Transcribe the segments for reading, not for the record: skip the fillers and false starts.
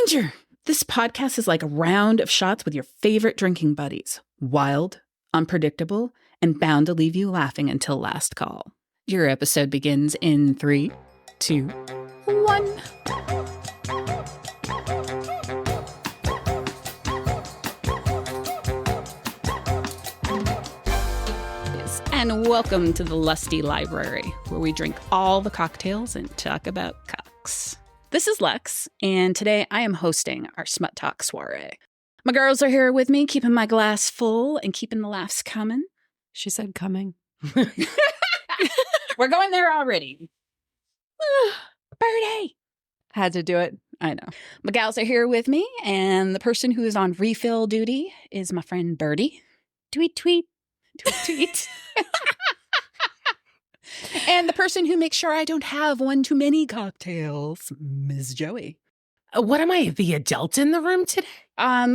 Danger! This podcast is like a round of shots with your favorite drinking buddies. Wild, unpredictable, and bound to leave you laughing until last call. Your episode begins in 3, 2, 1. And welcome to the Lusty Library, where we drink all the cocktails and talk about cocks. This is Lexx, and today I am hosting our Smut Talk soiree. My girls are here with me, keeping my glass full and keeping the laughs coming. She said coming. We're going there already. Birdie! Had to do it. I know. My gals are here with me, and the person who is on refill duty is my friend Birdie. Tweet, tweet. Tweet, tweet. And the person who makes sure I don't have one too many cocktails, Ms. Joey. What am I, the adult in the room today?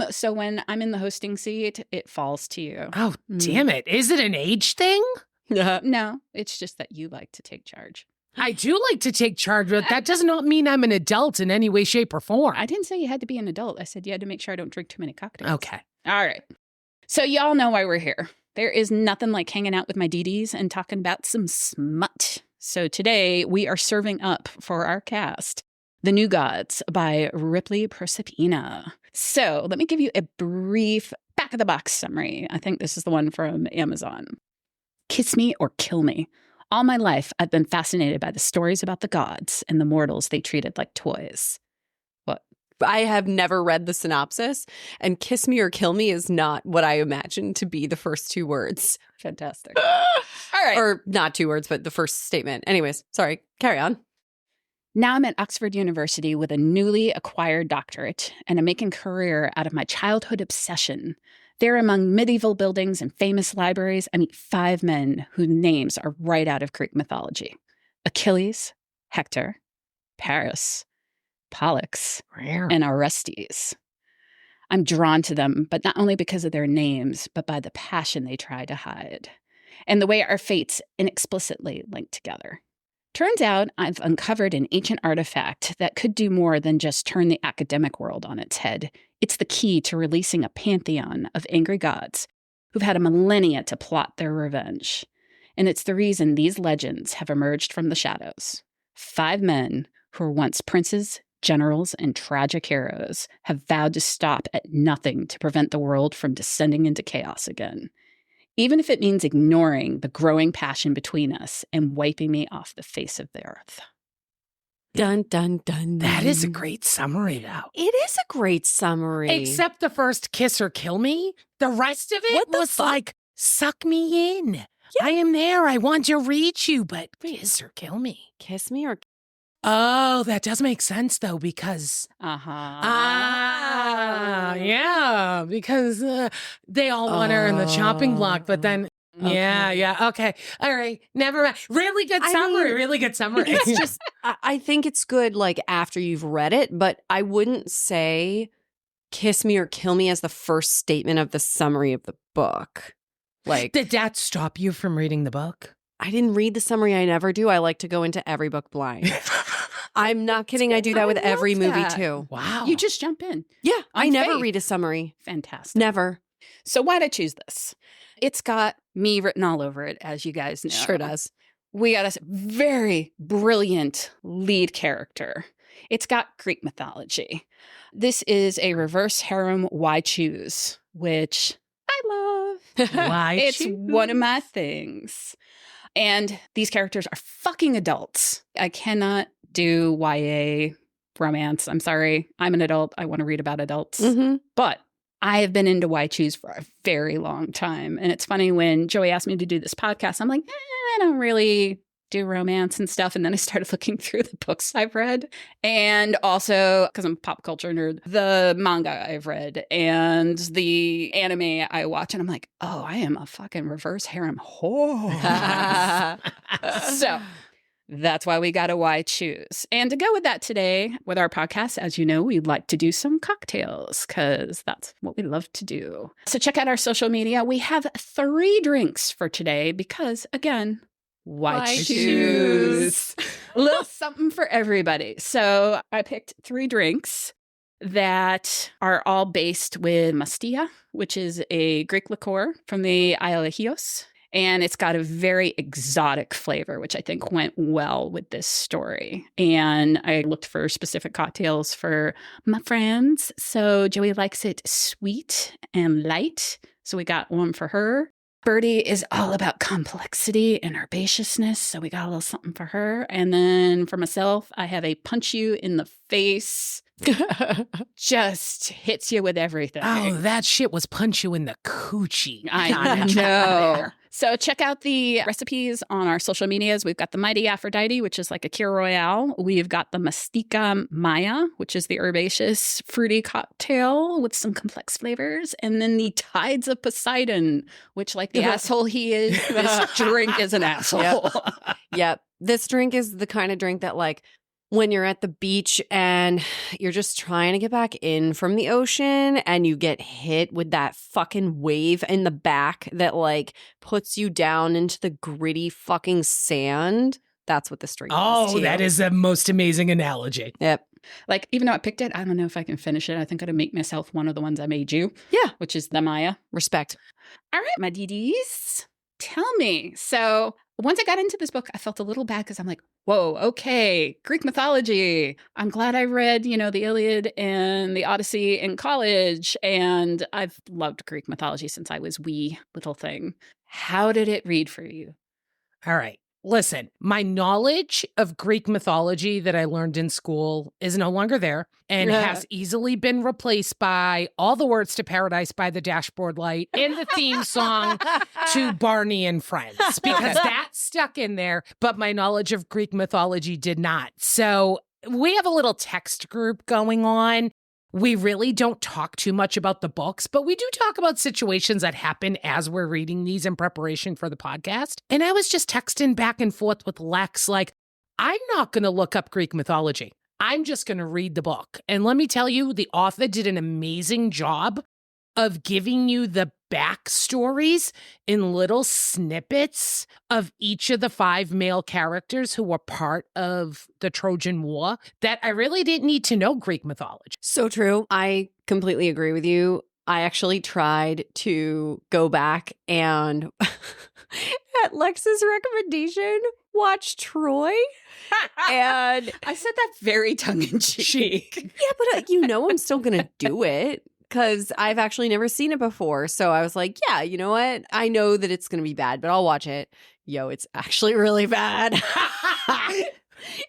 So when I'm in the hosting seat, it falls to you. Oh, damn it. Is it an age thing? No, it's just that you like to take charge. I do like to take charge, but that does not mean I'm an adult in any way, shape, or form. I didn't say you had to be an adult. I said you had to make sure I don't drink too many cocktails. Okay. All right. So y'all know why we're here. There is nothing like hanging out with my DDs and talking about some smut. So today we are serving up for our cast The New Gods by Ripley Persepina. So let me give you a brief back-of-the-box summary. I think this is the one from Amazon. Kiss me or kill me. All my life, I've been fascinated by the stories about the gods and the mortals they treated like toys. What? I have never read the synopsis, and kiss me or kill me is not what I imagined to be the first two words. Fantastic. All right. Or not two words, but the first statement. Anyways, sorry. Carry on. Now I'm at Oxford University with a newly acquired doctorate, and I'm making a career out of my childhood obsession. There among medieval buildings and famous libraries, I meet 5 men whose names are right out of Greek mythology. Achilles, Hector, Paris, Pollux, and Orestes. I'm drawn to them, but not only because of their names, but by the passion they try to hide, and the way our fates inexplicitly link together. Turns out I've uncovered an ancient artifact that could do more than just turn the academic world on its head. It's the key to releasing a pantheon of angry gods who've had a millennia to plot their revenge. And it's the reason these legends have emerged from the shadows. 5 men who were once princes, generals, and tragic heroes have vowed to stop at nothing to prevent the world from descending into chaos again, even if it means ignoring the growing passion between us and wiping me off the face of the earth. Dun, dun, dun. That is a great summary, though. It is a great summary. Except the first kiss or kill me. The rest of it was like, suck me in. Yeah. I am there. I want to reach you, but kiss or kill me. Kiss me or... Oh, that does make sense, though, because... yeah, because they all want her in the chopping block, but then... Okay. Yeah, okay. All right, never mind. Really good summary, It's just, I think it's good, like, after you've read it, but I wouldn't say kiss me or kill me as the first statement of the summary of the book. Like, did that stop you from reading the book? I didn't read the summary. I never do. I like to go into every book blind. I'm not kidding. I do that with every movie, too. Wow. You just jump in. Yeah, I never read a summary. Fantastic. Never. So why'd I choose this? It's got me written all over it, as you guys know. Sure does. We got a very brilliant lead character. It's got Greek mythology. This is a reverse harem why choose, which I love. Why It's choose? one of my things. And these characters are fucking adults. I cannot do YA romance. I'm sorry. I'm an adult. I want to read about adults. Mm-hmm. But I have been into why choose for a very long time. And it's funny when Joey asked me to do this podcast, I'm like, I don't really do romance and stuff. And then I started looking through the books I've read. And also, because I'm a pop culture nerd, the manga I've read and the anime I watch. And I'm like, oh, I am a fucking reverse harem whore. So that's why we got a why choose. And to go with that today, with our podcast, as you know, we'd like to do some cocktails because that's what we love to do. So check out our social media. We have 3 drinks for today because, again, why choose? A little something for everybody. So I picked 3 drinks. that are all based with mastia, which is a Greek liqueur from the Isle of Chios. And it's got a very exotic flavor, which I think went well with this story. And I looked for specific cocktails for my friends. So Joey likes it sweet and light. So we got one for her. Birdie is all about complexity and herbaceousness. So we got a little something for her. And then for myself, I have a punch you in the face. Just hits you with everything. Oh, that shit was punch you in the coochie. I know. So check out the recipes on our social medias. We've got the Mighty Aphrodite, which is like a Kir Royale. We've got the Mastica Maya, which is the herbaceous fruity cocktail with some complex flavors. And then the Tides of Poseidon, which like the asshole he is, this drink is an asshole. Yep. This drink is the kind of drink that like when you're at the beach and you're just trying to get back in from the ocean and you get hit with that fucking wave in the back that like puts you down into the gritty fucking sand. That's what this drink is. Oh, that is the most amazing analogy. Yep. Like, even though I picked it, I don't know if I can finish it. I think I'd make myself one of the ones I made you. Yeah. Which is the Maya. Respect. All right, my DDs, tell me. So once I got into this book, I felt a little bad because I'm like, whoa, okay, Greek mythology. I'm glad I read, the Iliad and the Odyssey in college. And I've loved Greek mythology since I was wee little thing. How did it read for you? All right. Listen, my knowledge of Greek mythology that I learned in school is no longer there and has easily been replaced by all the words to Paradise by the Dashboard Light and the theme song to Barney and Friends, because that stuck in there, but my knowledge of Greek mythology did not. So we have a little text group going on. We really don't talk too much about the books, but we do talk about situations that happen as we're reading these in preparation for the podcast. And I was just texting back and forth with Lexx, like, I'm not going to look up Greek mythology. I'm just going to read the book. And let me tell you, the author did an amazing job of giving you the backstories in little snippets of each of the 5 male characters who were part of the Trojan War that I really didn't need to know Greek mythology. So true. I completely agree with you. I actually tried to go back and, at Lex's recommendation, watch Troy. And I said that very tongue-in-cheek. Yeah, but I'm still going to do it. Because I've actually never seen it before. So I was like, yeah, you know what? I know that it's going to be bad, but I'll watch it. Yo, it's actually really bad.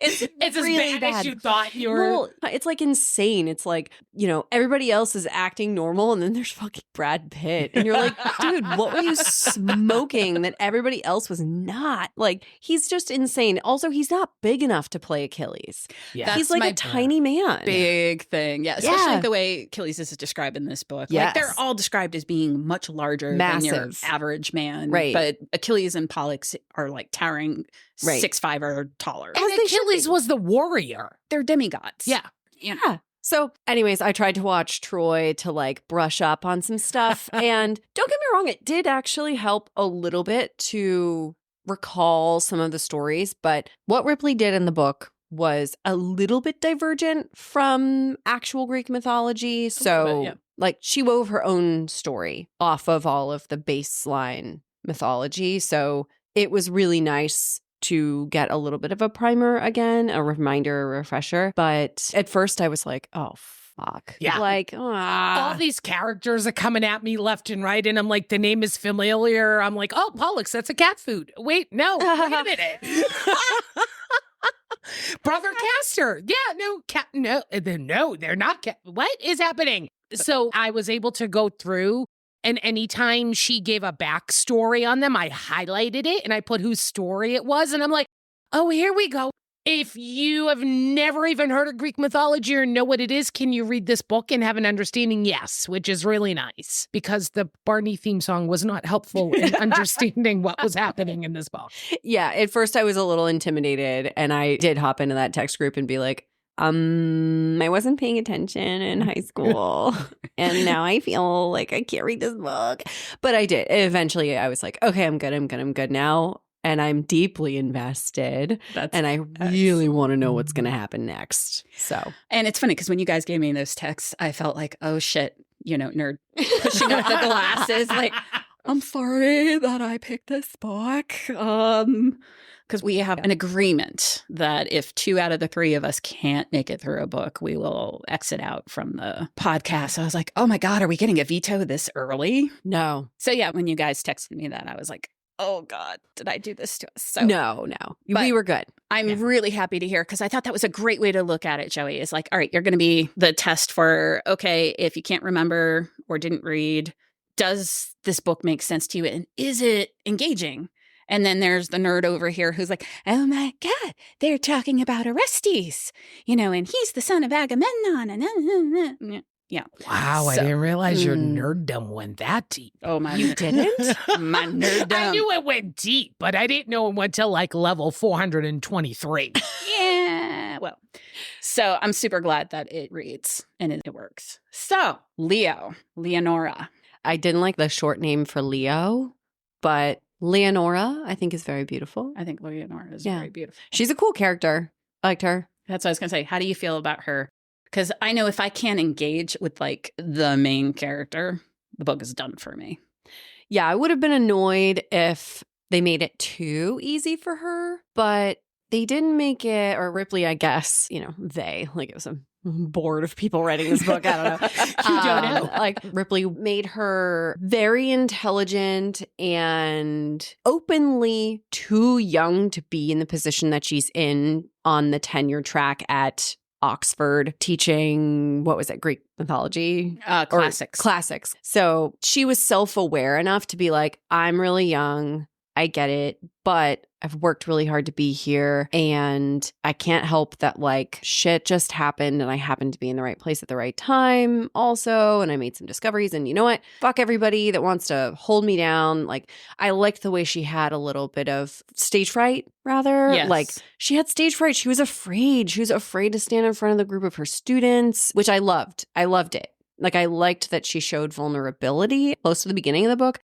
It's really as bad as you thought you were. Well, it's like insane. It's like, everybody else is acting normal and then there's fucking Brad Pitt. And you're like, dude, what were you smoking that everybody else was not? Like, he's just insane. Also, he's not big enough to play Achilles. Yeah. He's like a tiny man. Big thing. Yeah. Especially the way Achilles is described in this book. Yes. Like, they're all described as being much larger than your average man. Right. But Achilles and Pollux are like towering 6'5" or taller. And Achilles was the warrior. They're demigods. Yeah. Yeah. So anyways, I tried to watch Troy to like brush up on some stuff. And don't get me wrong, it did actually help a little bit to recall some of the stories. But what Ripley did in the book was a little bit divergent from actual Greek mythology. So like she wove her own story off of all of the baseline mythology. So it was really nice to get a little bit of a primer again, a reminder, a refresher. But at first I was like, oh, fuck. Yeah. Like, all these characters are coming at me left and right. And I'm like, the name is familiar. I'm like, oh, Pollux, that's a cat food. Wait, no, wait a minute. Brother Castor. Yeah, no, cat. No, they're not cat. What is happening? So I was able to go through. And anytime she gave a backstory on them, I highlighted it and I put whose story it was. And I'm like, oh, here we go. If you have never even heard of Greek mythology or know what it is, can you read this book and have an understanding? Yes, which is really nice because the Barney theme song was not helpful in understanding what was happening in this book. Yeah, at first I was a little intimidated and I did hop into that text group and be like, I wasn't paying attention in high school and now I feel like I can't read this book. But I did. Eventually I was like, okay, I'm good now. and I'm deeply invested. And I really want to know what's going to happen next. So, and it's funny because when you guys gave me those texts, I felt like, oh shit, nerd pushing up the glasses. Like, I'm sorry that I picked this book. Because we have an agreement that if 2 out of the 3 of us can't make it through a book, we will exit out from the podcast. So I was like, oh my God, are we getting a veto this early? no. So yeah, when you guys texted me that, I was like, oh God, did I do this to us? So No. But We were good. I'm really happy to hear, because I thought that was a great way to look at it, Joey. Is like, all right, you're going to be the test for, okay, if you can't remember or didn't read, does this book make sense to you? And is it engaging? And then there's the nerd over here who's like, oh my God, they're talking about Orestes, and he's the son of Agamemnon. And yeah. Wow, I So- didn't realize your nerddom went that deep. Oh, my You didn't? My nerddom. I knew it went deep, but I didn't know it went to like level 423. Yeah. Well, so I'm super glad that it reads and it works. So Leonora. I didn't like the short name for Leo, but Leonora, I think, is very beautiful. I think Leonora is Yeah. very beautiful. She's a cool character. I liked her. That's what I was going to say. How do you feel about her? Because I know if I can't engage with like the main character, the book is done for me. Yeah, I would have been annoyed if they made it too easy for her, but they didn't make it, or Ripley, I guess, like it was a board of people writing this book. I don't know. You don't know. Like Ripley made her very intelligent and openly too young to be in the position that she's in on the tenure track at Oxford, teaching, what was it, Greek mythology? Classics. Classics. So she was self-aware enough to be like, I'm really young. I get it, but I've worked really hard to be here, and I can't help that like shit just happened and I happened to be in the right place at the right time also, and I made some discoveries, and you know what? Fuck everybody that wants to hold me down. Like, I liked the way she had a little bit of stage fright, rather. Yes. Like, she had stage fright. She was afraid. She was afraid to stand in front of the group of her students, which I loved. I loved it. Like, I liked that she showed vulnerability close to the beginning of the book,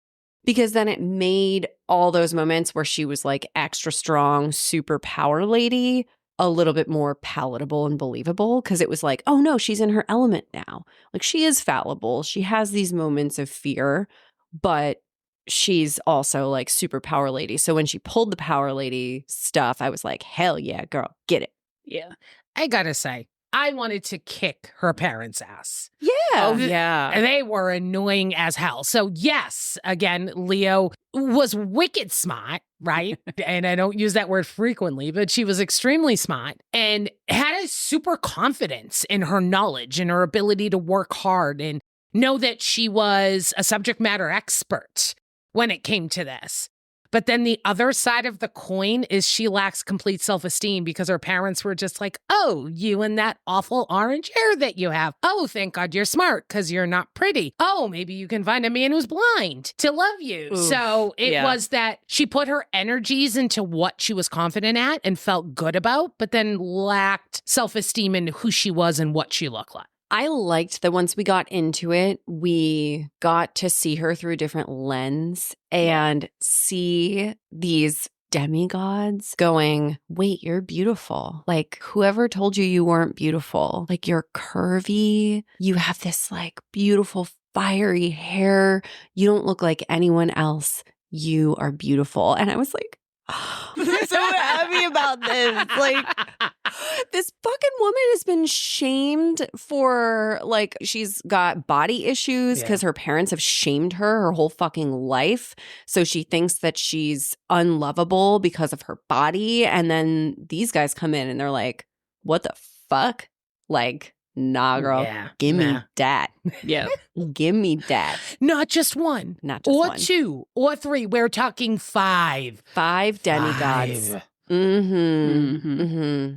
because then it made all those moments where she was like extra strong, super power lady a little bit more palatable and believable, because it was like, oh no, she's in her element now. Like, she is fallible. She has these moments of fear, but she's also like super power lady. So when she pulled the power lady stuff, I was like, hell yeah, girl, get it. Yeah. I gotta say, I wanted to kick her parents' ass. Yeah. Oh, yeah. They were annoying as hell. So yes, again, Leo was wicked smart, right? And I don't use that word frequently, but she was extremely smart and had a super confidence in her knowledge and her ability to work hard and know that she was a subject matter expert when it came to this. But then the other side of the coin is she lacks complete self-esteem because her parents were just like, oh, you and that awful orange hair that you have. Oh, thank God you're smart because you're not pretty. Oh, maybe you can find a man who's blind to love you. Oof, so it was that she put her energies into what she was confident at and felt good about, but then lacked self-esteem in who she was and what she looked like. I liked that once we got into it, we got to see her through a different lens and see these demigods going, wait, you're beautiful. Like, whoever told you weren't beautiful? Like, you're curvy. You have this like beautiful fiery hair. You don't look like anyone else. You are beautiful. And I was like, I'm so happy about this. Like, this fucking woman has been shamed for, like, she's got body issues because her parents have shamed her whole fucking life. So she thinks that she's unlovable because of her body. And then these guys come in and they're like, what the fuck? Like, nah, girl, give me that. Yeah. Give me that. Not just one. Not just or one. 2 or 3. We're talking 5. 5 demigods. 5. Mm-hmm. Mm-hmm.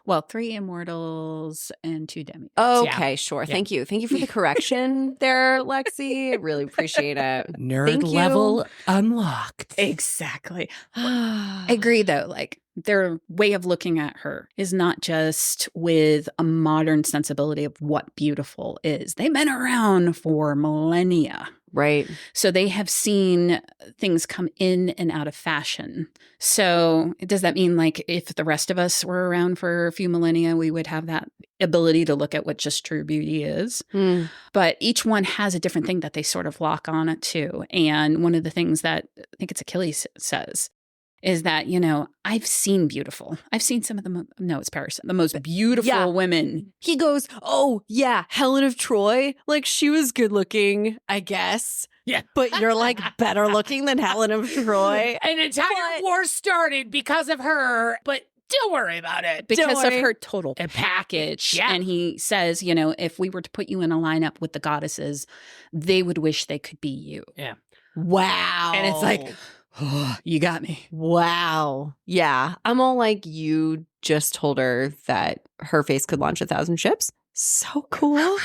Well, 3 immortals and 2 demigods. Okay, sure. Thank you. Thank you for the correction there, Lexi. I really appreciate it. Nerd Thank you. level unlocked. Exactly. I agree, though. Like, Their way of looking at her is not just with a modern sensibility of what beautiful is. They've been around for millennia. Right. So they have seen things come in and out of fashion. So does that mean like if the rest of us were around for a few millennia, we would have that ability to look at what just true beauty is? Mm. But each one has a different thing that they sort of lock on it to. And one of the things that I think it's Achilles says is that, you know, I've seen beautiful. I've seen some of the, no, it's Paris, the most beautiful women. He goes, oh, yeah, Helen of Troy. Like, she was good looking, I guess. Yeah. But you're like better looking than Helen of Troy. An entire war started because of her, but don't worry about it. Because of her total A package. Yeah. And he says, you know, if we were to put you in a lineup with the goddesses, they would wish they could be you. Yeah. Wow. And it's like, oh, you got me. Wow. Yeah. I'm all like, you just told her that her face could launch 1,000 ships. So cool.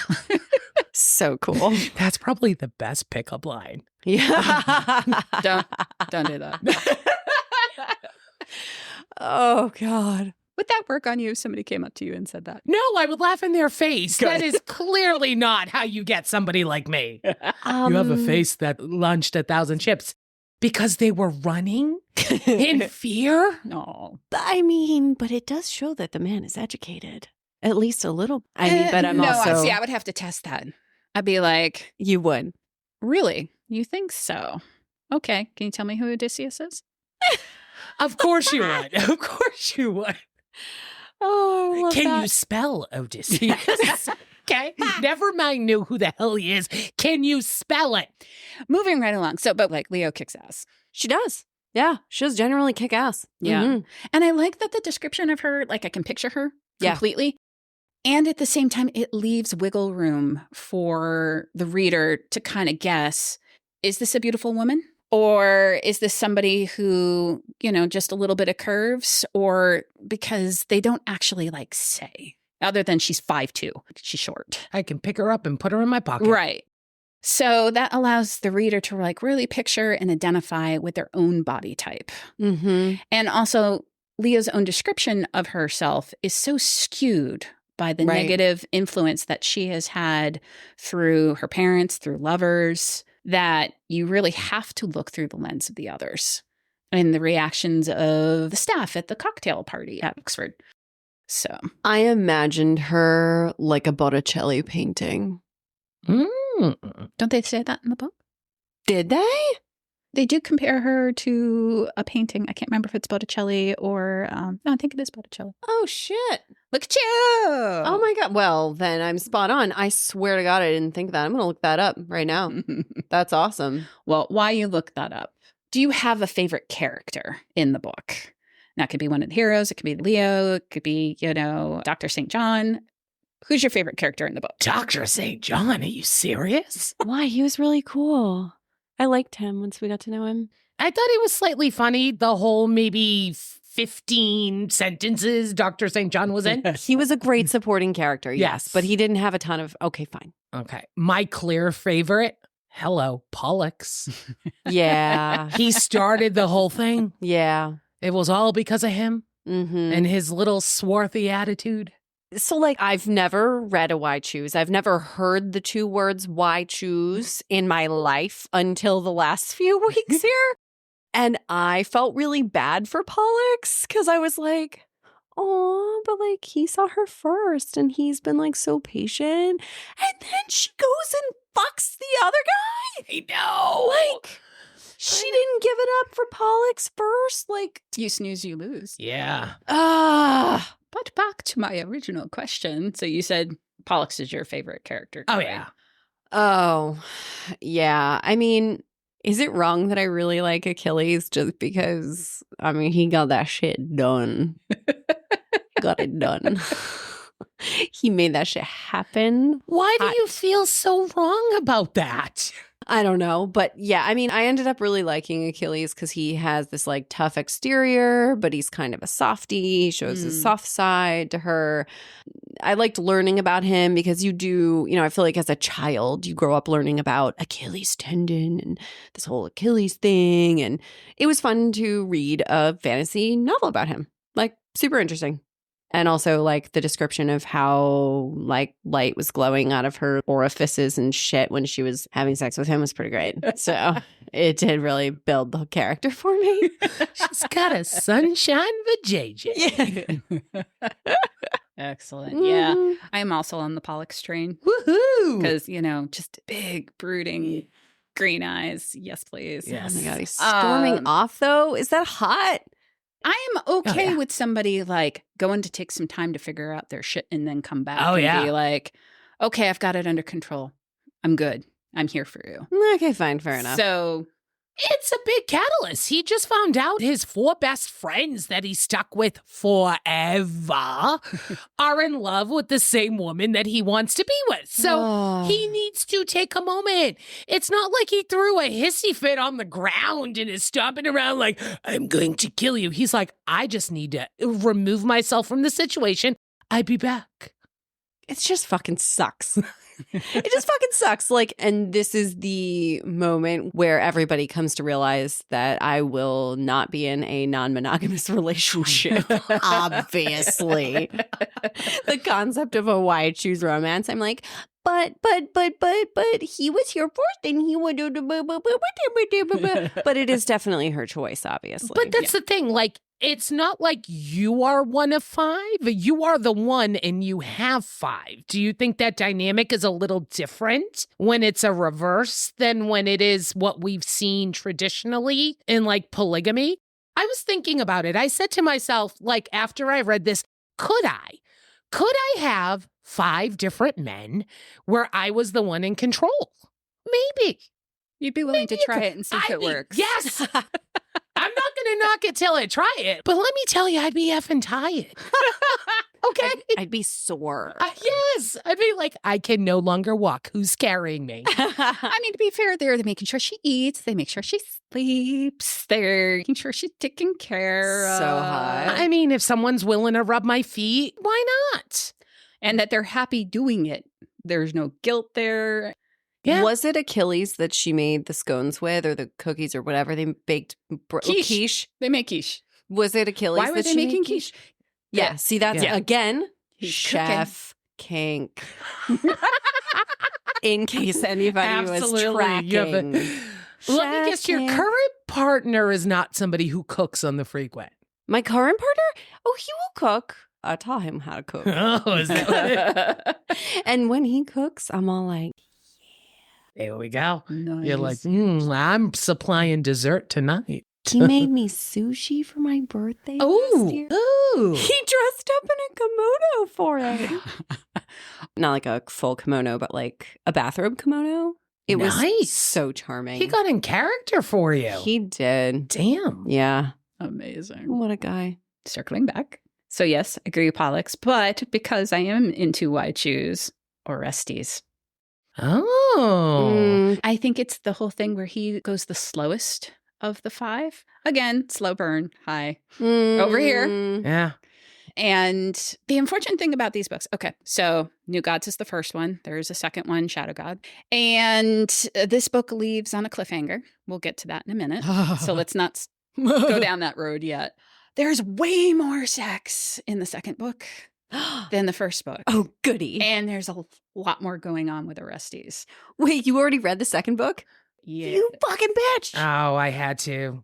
So cool. That's probably the best pickup line. Yeah. Don't do that. Oh, God. Would that work on you if somebody came up to you and said that? No, I would laugh in their face. Good. That is clearly not how you get somebody like me. You have a face that launched 1,000 ships. Because they were running in fear? No. I mean, but it does show that the man is educated. At least a little. I mean, but I'm no, also. see, I would have to test that. I'd be like, You would. really? You think so? Okay. Can you tell me who Odysseus is? Of course you would. Of course you would. Oh, I love Can that. you spell Odysseus? Okay. Never mind know who the hell he is. Can you spell it? Moving right along. So, but like Leo kicks ass. She does. Yeah. She does generally kick ass. Yeah. Mhm. And I like that the description of her, like I can picture her Yeah. completely. And at the same time, it leaves wiggle room for the reader to kind of guess, is this a beautiful woman? Or is this somebody who, you know, just a little bit of curves? Or because they don't actually like say, other than she's 5'2", she's short. I can pick her up and put her in my pocket. Right. So that allows the reader to like really picture and identify with their own body type. Mhm. And also, Leah's own description of herself is so skewed by the Right. negative influence that she has had through her parents, through lovers, that you really have to look through the lens of the others and the reactions of the staff at the cocktail party at Oxford. So, I imagined her like a Botticelli painting. don't they say that in the book? Did they? They do compare her to a painting. I can't remember if it's Botticelli or, no, I think it is Botticelli. Oh, shit. Look at you! Oh, my God. Well, then I'm spot on. I swear to God, I didn't think that. I'm going to look that up right now. That's awesome. Well, while you look that up, do you have a favorite character in the book? Now, it could be one of the heroes. It could be Leo. It could be, you know, Dr. St. John. Who's your favorite character in the book? Dr. St. John, are you serious? Why? He was really cool. I liked him once we got to know him. I thought he was slightly funny. The whole maybe 15 sentences Dr. St. John was in. He was a great supporting character, yes. Yes. But he didn't have a ton of, okay, fine. Okay. My clear favorite, hello, Pollux. Yeah. He started the whole thing. Yeah. It was all because of him Mm-hmm. and his little swarthy attitude. So, like, I've never read a why choose. I've never heard the two words why choose in my life until the last few weeks here. And I felt really bad for Pollux because I was like, oh, but like he saw her first and he's been like so patient. And then she goes and fucks the other guy. I know. Like, she didn't give it up for Pollux first. Like, You snooze, you lose. Yeah. But back to my original question. So you said Pollux is your favorite character. Oh, correct? yeah. oh, yeah. I mean, is it wrong that I really like Achilles just because, I mean, he got that shit done. Got it done. He made that shit happen. Why do you feel so wrong about that? I don't know. But yeah, I mean, I ended up really liking Achilles because he has this like tough exterior, but he's kind of a softie. He shows his soft side to her. I liked learning about him because you do, you know, I feel like as a child, you grow up learning about Achilles tendon and this whole Achilles thing. And it was fun to read a fantasy novel about him. super interesting. And also, like, the description of how, like, light was glowing out of her orifices and shit when she was having sex with him was pretty great. So it did really build the character for me. She's got a sunshine vajayjay. Yeah. Excellent. Yeah. Mhm. I am also on the Pollux train Woohoo! because, just big, brooding green eyes. Yes, please. Oh Yes. my God, he's storming off, though. Is that hot? I am okay yeah. with somebody like going to take some time to figure out their shit and then come back Oh, and yeah. be like, okay, I've got it under control. I'm good. I'm here for you. Okay, fine, fair enough. So It's a big catalyst. He just found out his 4 best friends that he stuck with forever are in love with the same woman that he wants to be with. So Oh. he needs to take a moment. It's not like he threw a hissy fit on the ground and is stomping around like, I'm going to kill you. He's like, I just need to remove myself from the situation. I'll be back. It just fucking sucks. It just fucking sucks. Like, and this is the moment where everybody comes to realize that I will not be in a non-monogamous relationship. Obviously. The concept of a why choose romance. I'm like, but he was here first and he would but it is definitely her choice, obviously. But that's the thing. Like, it's not like you are one of 5. You are the one and you have 5. Do you think that dynamic is a little different when it's a reverse than when it is what we've seen traditionally in like polygamy? I was thinking about it. I said to myself, like, after I read this, could I have 5 different men where I was the one in control? Maybe. you'd be willing Maybe to try it and see if it works. Yes. I'm not going to knock it till I try it. But let me tell you, I'd be effing tired. Okay? I'd be sore. Yes. I'd be like, I can no longer walk. Who's carrying me? I mean, to be fair, they're making sure she eats. They make sure she sleeps. They're making sure she's taken care of. So hot. I mean, if someone's willing to rub my feet, why not? And that they're happy doing it. There's no guilt there. Yeah. Was it Achilles that she made the scones with, or the cookies, or whatever they baked? Quiche. They make quiche. Was it Achilles? Why were that they she making made quiche? Yeah. See, that's Yeah. again, He's chef kink. In case anybody was Absolutely. You have a- tracking. Let me guess, your Chef current partner is not somebody who cooks on the frequent. My current partner? Oh, he will cook. I taught him how to cook. Oh, is that what it? And when he cooks, I'm all like, There we go. Nice. You're like, I'm supplying dessert tonight. he made me sushi for my birthday last year. Ooh. He dressed up in a kimono for it. Not like a full kimono, but like a bathrobe kimono. It was Nice. so charming. He got in character for you. He did. Damn. Yeah. Amazing. What a guy. Circling back. So yes, agree with Pollux, but because I am into why choose Orestes. Oh. I think it's the whole thing where he goes the slowest of the 5. Again, slow burn. Hi. Over here. Yeah. And the unfortunate thing about these books, okay, so New Gods is the first one. There's a second one, Shadow God. And this book leaves on a cliffhanger. We'll get to that in a minute. So let's not go down that road yet. There's way more sex in the second book than the first book. Oh, goody. And there's a lot more going on with Orestes. Wait, you already read the second book? Yeah. You fucking bitch. Oh, I had to.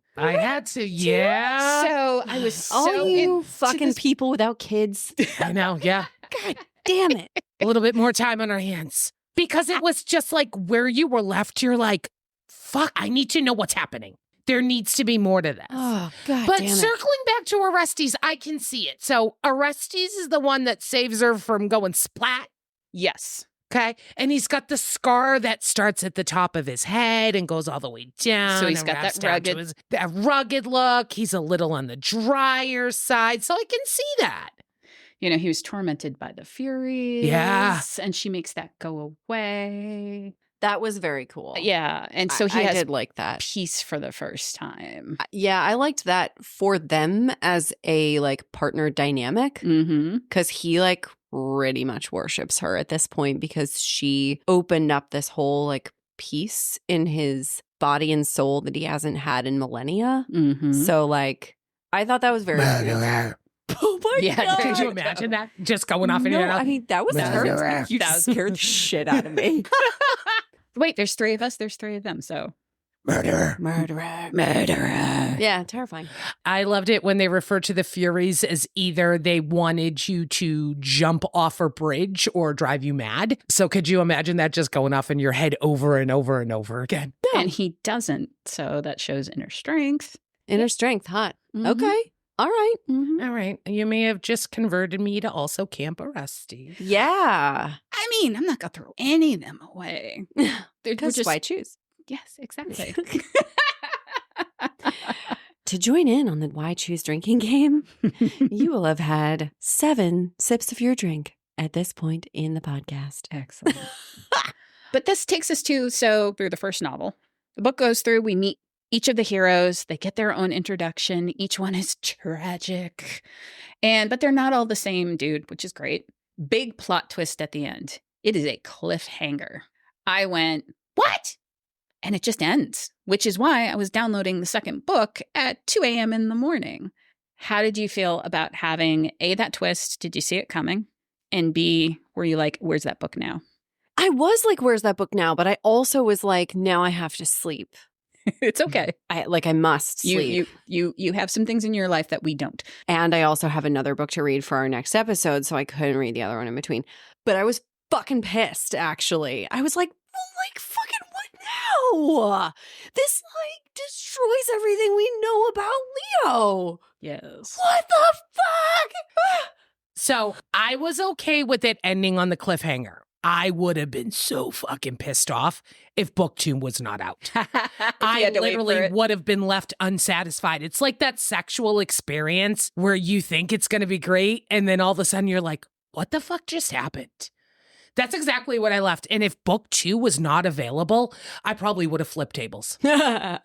Yeah. So I was All so you into fucking this- people without kids. I know. Yeah. God damn it. A little bit more time on our hands. Because it was just like where you were left, you're like, fuck, I need to know what's happening. There needs to be more to this. Oh, God But damn it. circling back to Orestes, I can see it. So Orestes is the one that saves her from going splat. Yes. Okay. And he's got the scar that starts at the top of his head and goes all the way down. So he's and got wraps that down to rugged- that rugged look. He's a little on the drier side. So I can see that. You know, he was tormented by the Furies. Yeah. And she makes that go away. That was very cool. Yeah. And so he I has did like that. peace for the first time. Yeah, I liked that for them as a like partner dynamic Mm-hmm. because he like pretty much worships her at this point because she opened up this whole like peace in his body and soul that he hasn't had in millennia. Mm-hmm. So like I thought that was very Oh my God. Could you imagine that? Just going off in your mouth? I mean, that was terrifying. You just scared the shit out of me. Wait, there's 3 of us. There's 3 of them. So Murderer. Yeah, terrifying. I loved it when they referred to the Furies as either they wanted you to jump off a bridge or drive you mad. So could you imagine that just going off in your head over and over and over again? No. And he doesn't. So that shows inner strength. Inner strength, hot. Mhm. Okay. All right. Mhm. All right. You may have just converted me to also Camp a Rusty. Yeah. I mean, I'm not going to throw any of them away. They're Because just why choose? Yes, exactly. To join in on the Why Choose drinking game, you will have had 7 sips of your drink at this point in the podcast. Excellent. But this takes us through the first novel. The book goes through, we meet each of the heroes. They get their own introduction. Each one is tragic. But they're not all the same dude, which is great. Big plot twist at the end. It is a cliffhanger. I went, what? And it just ends, which is why I was downloading the second book at 2 a.m. in the morning. How did you feel about having A, that twist? Did you see it coming? And B, were you like, where's that book now? I was like, where's that book now? But I also was like, now I have to sleep. It's okay. I must sleep. You have some things in your life that we don't. And I also have another book to read for our next episode, so I couldn't read the other one in between. But I was fucking pissed, actually. I was like, fucking what now? This, destroys everything we know about Leo. Yes. What the fuck? So I was okay with it ending on the cliffhanger. I would have been so fucking pissed off if book 2 was not out. I literally would have been left unsatisfied. It's like that sexual experience where you think it's going to be great, and then all of a sudden you're like, what the fuck just happened? That's exactly what I left. And if book 2 was not available, I probably would have flipped tables. Yeah,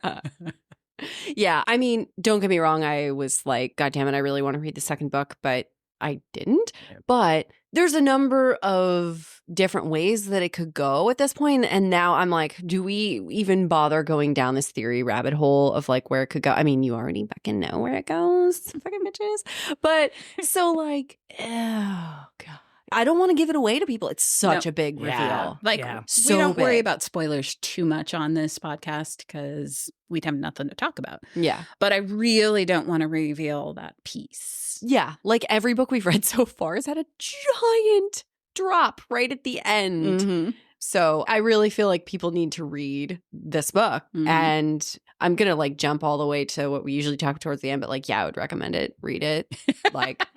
I mean, don't get me wrong. I was like, God damn it, I really want to read the second book, but I didn't. Yeah. But there's a number of different ways that it could go at this point. And now I'm like, do we even bother going down this theory rabbit hole of like where it could go? I mean, you already fucking know where it goes, fucking bitches. But so like, oh God. I don't want to give it away to people. It's such a big reveal. We don't worry big. about spoilers too much on this podcast because we'd have nothing to talk about. Yeah. But I really don't want to reveal that piece. Yeah. Like every book we've read so far has had a giant drop right at the end. Mm-hmm. So I really feel like people need to read this book. Mhm. And I'm going to like jump all the way to what we usually talk towards the end. But like, yeah, I would recommend it. Read it.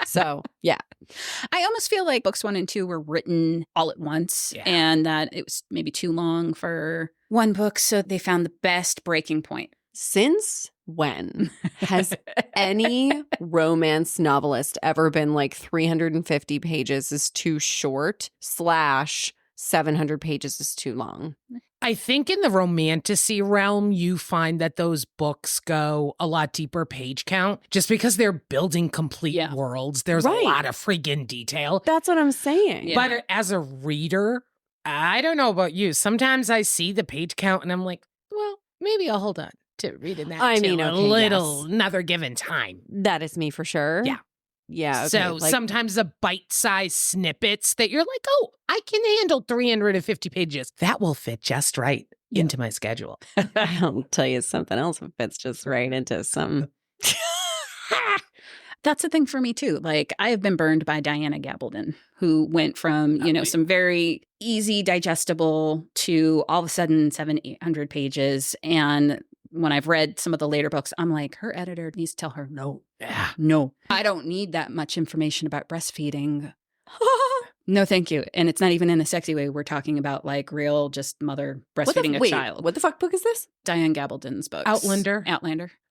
So yeah. I almost feel like books 1 and 2 were written all at once and that it was maybe too long for one book. So they found the best breaking point. Since when has any romance novelist ever been like 350 pages is too short / 700 pages is too long? I think in the romantasy realm, you find that those books go a lot deeper page count just because they're building complete worlds. There's a lot of freaking detail. That's what I'm saying. Yeah. But as a reader, I don't know about you. Sometimes I see the page count and I'm like, well, maybe I'll hold on to reading that another given time. That is me for sure. Yeah. Yeah. Okay. So sometimes the bite-sized snippets that you're like, oh, I can handle 350 pages. That will fit just right into my schedule. I'll tell you something else if it's just right into something. That's the thing for me too. Like I have been burned by Diana Gabaldon, who went from, some very easy digestible to all of a sudden 700-800 pages. And when I've read some of the later books, I'm like, her editor needs to tell her, no, I don't need that much information about breastfeeding. No, thank you. And it's not even in a sexy way. We're talking about like real just mother breastfeeding a child. What the fuck book is this? Diane Gabaldon's books. Outlander.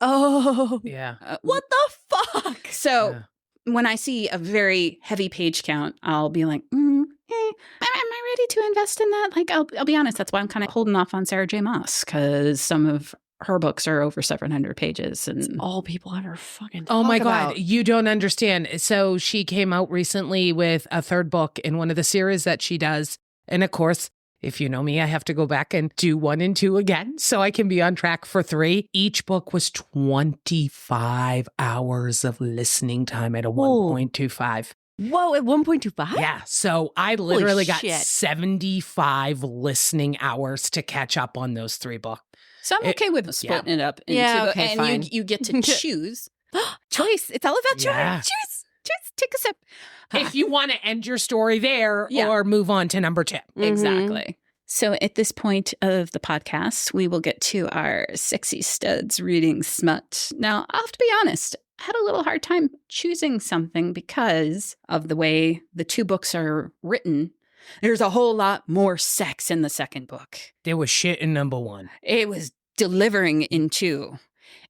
Oh. Yeah. What the fuck? So when I see a very heavy page count, I'll be like, am I ready to invest in that? Like, I'll be honest. That's why I'm kind of holding off on Sarah J. Maas because some of her books are over 700 pages. And it's all people ever fucking talk Oh my about. God. You don't understand. So she came out recently with a third book in one of the series that she does. And of course, If you know me, I have to go back and do 1 and 2 again so I can be on track for 3. Each book was 25 hours of listening time at a 1.25. Whoa, at 1.25? Yeah, so I literally got shit. 75 listening hours to catch up on those 3 books. So I'm okay with splitting it up. Okay, and fine. you get to choose. Choice. It's all about choice. Yeah. Choose. Take a sip. If you want to end your story there Yeah. or move on to number 2. Exactly. So at this point of the podcast, we will get to our Sexy Studs reading smut. Now, I'll have to be honest, I had a little hard time choosing something because of the way the 2 books are written. There's a whole lot more sex in the second book. There was shit in number 1. It was delivering in 2.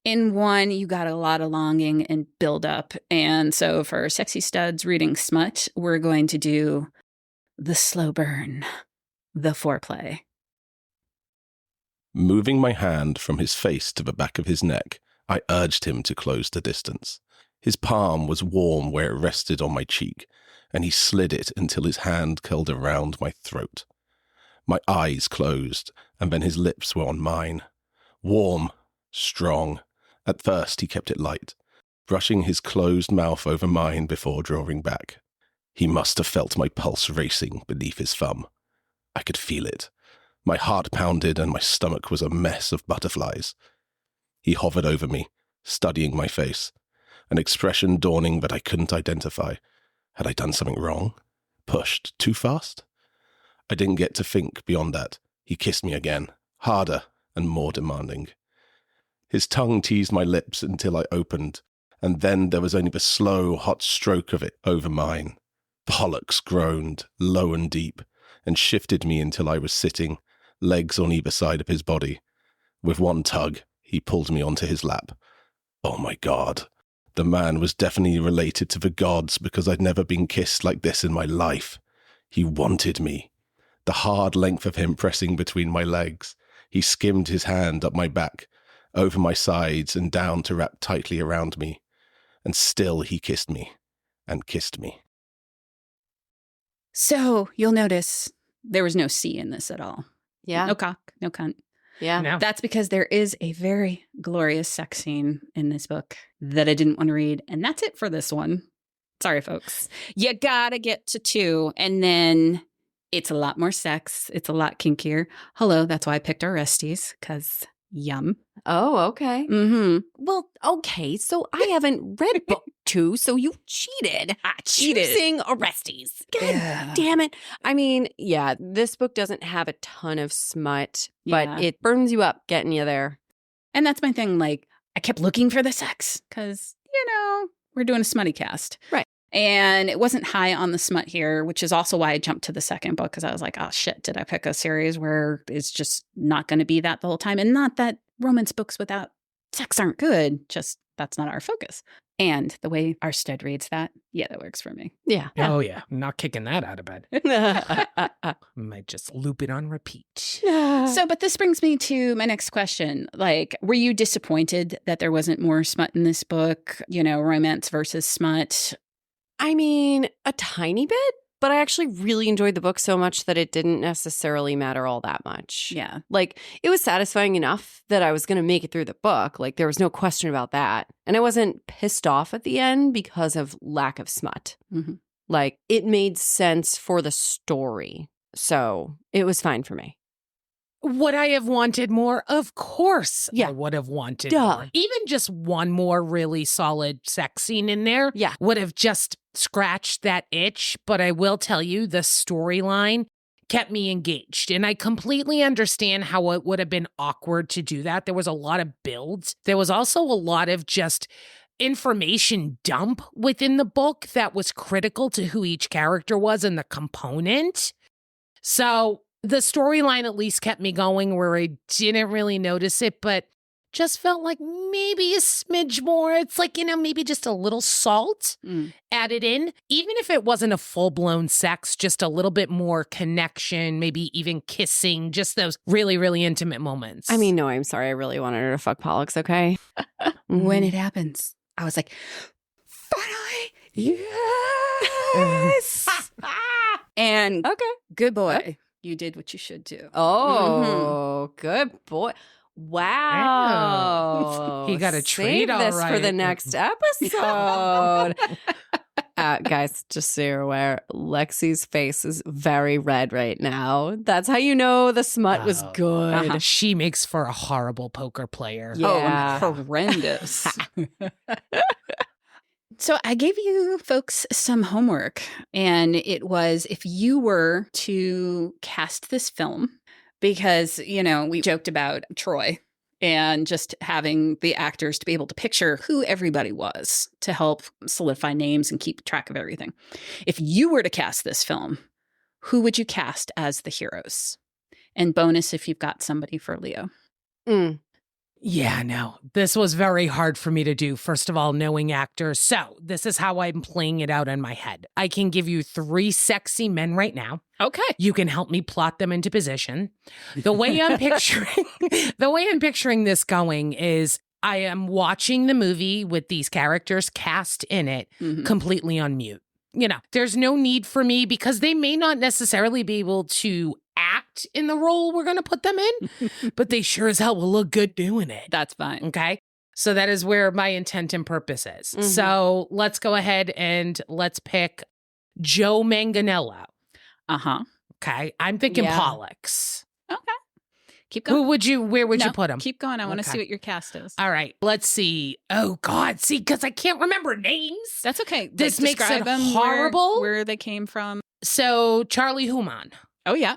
In 1, you got a lot of longing and build up. And so for Sexy Studs reading smut, we're going to do the slow burn, the foreplay. Moving my hand from his face to the back of his neck, I urged him to close the distance. His palm was warm where it rested on my cheek, and he slid it until his hand curled around my throat. My eyes closed, and then his lips were on mine. Warm, strong. At first he kept it light, brushing his closed mouth over mine before drawing back. He must have felt my pulse racing beneath his thumb. I could feel it. My heart pounded and my stomach was a mess of butterflies. He hovered over me, studying my face, an expression dawning that I couldn't identify. Had I done something wrong? Pushed too fast? I didn't get to think beyond that. He kissed me again, harder and more demanding. His tongue teased my lips until I opened, and then there was only the slow, hot stroke of it over mine. Pollux groaned, low and deep, and shifted me until I was sitting, legs on either side of his body. With one tug, he pulled me onto his lap. Oh my God. The man was definitely related to the gods because I'd never been kissed like this in my life. He wanted me. The hard length of him pressing between my legs. He skimmed his hand up my back, over my sides and down to wrap tightly around me. And still he kissed me, and kissed me. So you'll notice there was no C in this at all. Yeah. No cock, no cunt. Yeah. No. That's because there is a very glorious sex scene in this book that I didn't want to read. And that's it for this one. Sorry, folks. You gotta get to 2. And then it's a lot more sex. It's a lot kinkier. Hello, that's why I picked Orestes, because yum. Oh, okay. Mm-hmm. Well, okay. So I haven't read book 2, so you cheated. I cheated. Choosing Orestes. God Yeah. damn it. I mean, yeah, this book doesn't have a ton of smut, but Yeah. it burns you up getting you there. And that's my thing. Like, I kept looking for the sex because, we're doing a smutty cast. Right. And it wasn't high on the smut here, which is also why I jumped to the second book because I was like, oh, shit, did I pick a series where it's just not going to be that the whole time? And not that romance books without sex aren't good, just that's not our focus. And the way our stud reads that, yeah, that works for me. Yeah. Oh, yeah. I'm not kicking that out of bed. Might just loop it on repeat. So, but this brings me to my next question. Like, were you disappointed that there wasn't more smut in this book? Romance versus smut. I mean, a tiny bit, but I actually really enjoyed the book so much that it didn't necessarily matter all that much. Yeah. Like, it was satisfying enough that I was going to make it through the book. Like, there was no question about that. And I wasn't pissed off at the end because of lack of smut. Mm-hmm. Like, it made sense for the story. So it was fine for me. Would I have wanted more? Of course Yeah. I would have wanted Duh. more. Even just one more really solid sex scene in there Yeah. would have just scratched that itch. But I will tell you, the storyline kept me engaged. And I completely understand how it would have been awkward to do that. There was a lot of builds. There was also a lot of just information dump within the book that was critical to who each character was and the component. So the storyline at least kept me going where I didn't really notice it, but just felt like maybe a smidge more. It's like, maybe just a little salt added in. Even if it wasn't a full-blown sex, just a little bit more connection, maybe even kissing, just those really, really intimate moments. I mean, no, I'm sorry. I really wanted her to fuck Pollux, okay? When it happens, I was like, finally, yes. And Okay. good boy. You did what you should do. Oh, good boy. Wow. He got a treat, Save all this for the right. next episode. Guys, just so you're aware, Lexi's face is very red right now. That's how you know the smut was good. She makes for a horrible poker player. Yeah. Oh, horrendous. So I gave you folks some homework, and it was if you were to cast this film, because, you know, we joked about Troy and just having the actors to be able to picture who everybody was to help solidify names and keep track of everything. If you were to cast this film, who would you cast as the heroes? And bonus if you've got somebody for Leo. Yeah, no, this was very hard for me to do. First of all, knowing actors. So this is how I'm playing it out in my head. I can give you 3 sexy men right now. Okay. You can help me plot them into position. The way I'm picturing this going is I am watching the movie with these characters cast in it completely on mute. You know, there's no need for me because they may not necessarily be able to act in the role we're going to put them in, but they sure as hell will look good doing it. That's fine. Okay. So that is where my intent and purpose is. So let's go ahead and let's pick Joe Manganiello. Okay. I'm thinking Pollux. Okay. Keep going. Where would you put him? Keep going. I want to see what your cast is. All right. Let's see. Oh, God. See, because I can't remember names. That's okay. This Like, makes describe it them, horrible. Where they came from. So Charlie Human. Oh, yeah.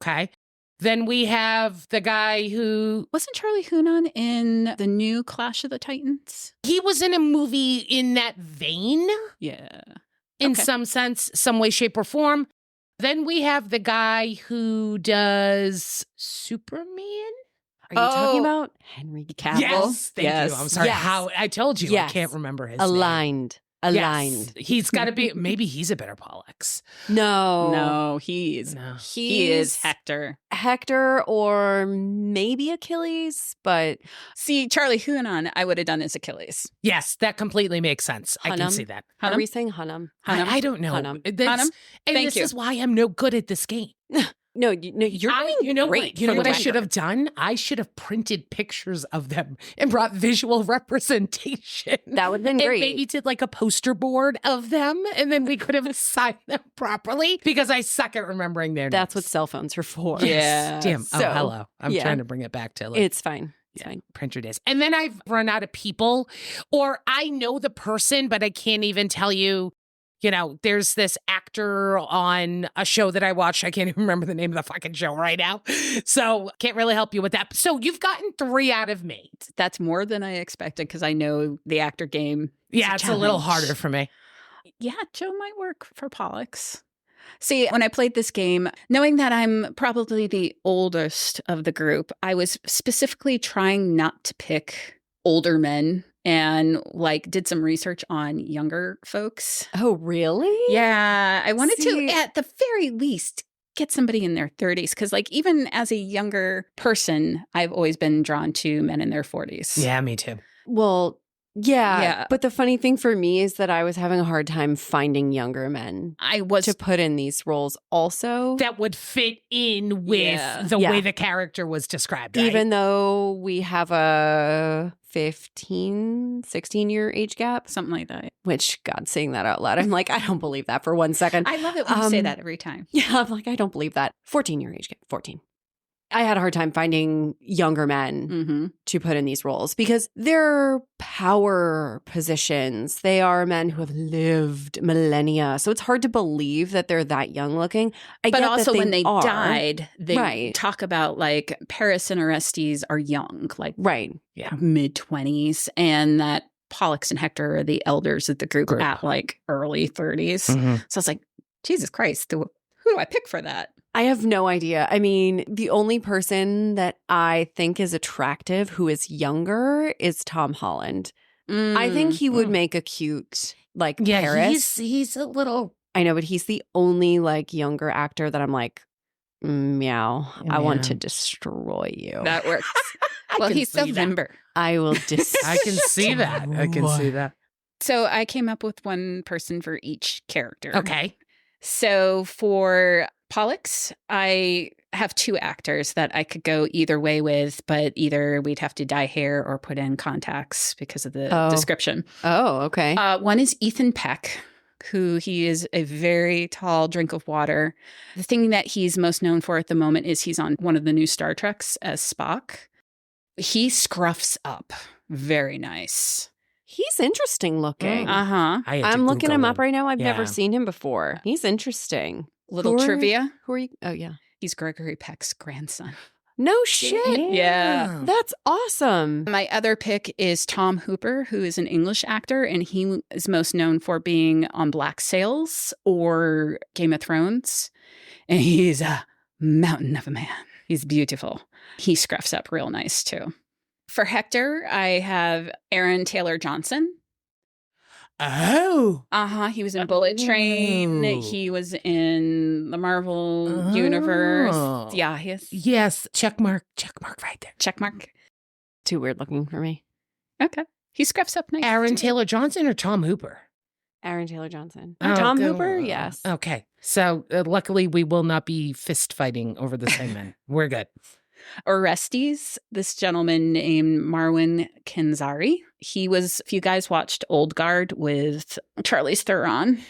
Okay. Then we have the guy who... Wasn't Charlie Hunnam in the new Clash of the Titans? He was in a movie in that vein. Yeah. In some sense, some way, shape, or form. Then we have the guy who does Superman. Are you talking about Henry Cavill? Yes, thank you. I'm sorry. Yes. How I told you, I can't remember his name. Aligned. Yes. He's got to be. Maybe he's a better Pollux. No, he is Hector. Hector or maybe Achilles, but see, Charlie Hunnam, I would have done as Achilles. Yes, that completely makes sense. I can see that. Are we saying Hunnam? I don't know. Hunnam. And this is why I'm no good at this game. No, you're doing great. You know what I should have done? I should have printed pictures of them and brought visual representation. That would have been great. And maybe did like a poster board of them, and then we could have signed them properly because I suck at remembering their names. That's what cell phones are for. Yeah. Damn. So, hello. I'm trying to bring it back to it's fine. It's fine. Printer days. And then I've run out of people, or I know the person, but I can't even tell you. You know, there's this actor on a show that I watched. I can't even remember the name of the fucking show right now. So can't really help you with that. So you've gotten 3 out of me. That's more than I expected because I know the actor game. Yeah, it's a little harder for me. Yeah, Joe might work for Pollux. See, when I played this game, knowing that I'm probably the oldest of the group, I was specifically trying not to pick older men. And like did some research on younger folks. Oh, really? Yeah. I wanted to, at the very least, get somebody in their 30s. Because like even as a younger person, I've always been drawn to men in their 40s. Yeah, me too. Well, yeah. But the funny thing for me is that I was having a hard time finding younger men to put in these roles also. That would fit in with the way the character was described, right? Even though we have a 15, 16-year age gap. Something like that. Which, God, saying that out loud, I'm like, I don't believe that for 1 second. I love it when you say that every time. Yeah, I'm like, I don't believe that. 14-year age gap, 14. I had a hard time finding younger men to put in these roles because they're power positions. They are men who have lived millennia. So it's hard to believe that they're that young looking. But also when they died, they talk about like Paris and Orestes are young, like mid-20s, and that Pollux and Hector are the elders of the group at like early 30s. So I was like, Jesus Christ, who do I pick for that? I have no idea. I mean, the only person that I think is attractive who is younger is Tom Holland. I think he would make a cute, like, Paris. He's a little... I know, but he's the only, like, younger actor that I'm like, meow, I want to destroy you. That works. Well, he's so limber. I will destroy. I can see that. I can see that. So I came up with one person for each character. Okay. So for Pollux, I have 2 actors that I could go either way with, but either we'd have to dye hair or put in contacts because of the description. Oh, okay. One is Ethan Peck, who he is a very tall drink of water. The thing that he's most known for at the moment is he's on one of the new Star Treks as Spock. He scruffs up. Very nice. He's interesting looking. Uh-huh. I'm looking him up right now. I've never seen him before. He's interesting. Little trivia. Who are you? Oh, yeah. He's Gregory Peck's grandson. No shit. Yeah. That's awesome. My other pick is Tom Hooper, who is an English actor, and he is most known for being on Black Sails or Game of Thrones. And he's a mountain of a man. He's beautiful. He scruffs up real nice, too. For Hector, I have Aaron Taylor Johnson. Oh. He was in Bullet Train. He was in the Marvel Universe. Yeah, he is. Yes, check mark right there. Check mark. Too weird looking for me. Okay. He scruffs up nice. Aaron too. Taylor Johnson or Tom Hooper? Aaron Taylor Johnson. Oh, Tom good. Hooper, yes. Okay. So luckily we will not be fist fighting over the same men. We're good. Orestes, this gentleman named Marwan Kenzari. He was, if you guys watched Old Guard with Charlize Theron,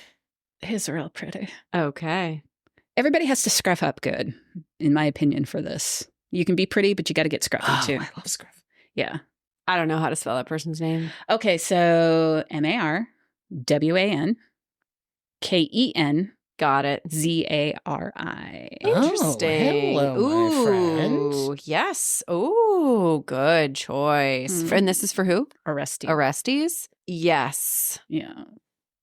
he's real pretty. Okay. Everybody has to scruff up good, in my opinion, for this. You can be pretty, but you got to get scruffy too. I love scruff. Yeah. I don't know how to spell that person's name. Okay, so MarWanKenzari. Got it. Interesting. Hello, my friend. Yes. Ooh, good choice. Mm. And this is for who? Orestes. Orestes? Yes. Yeah.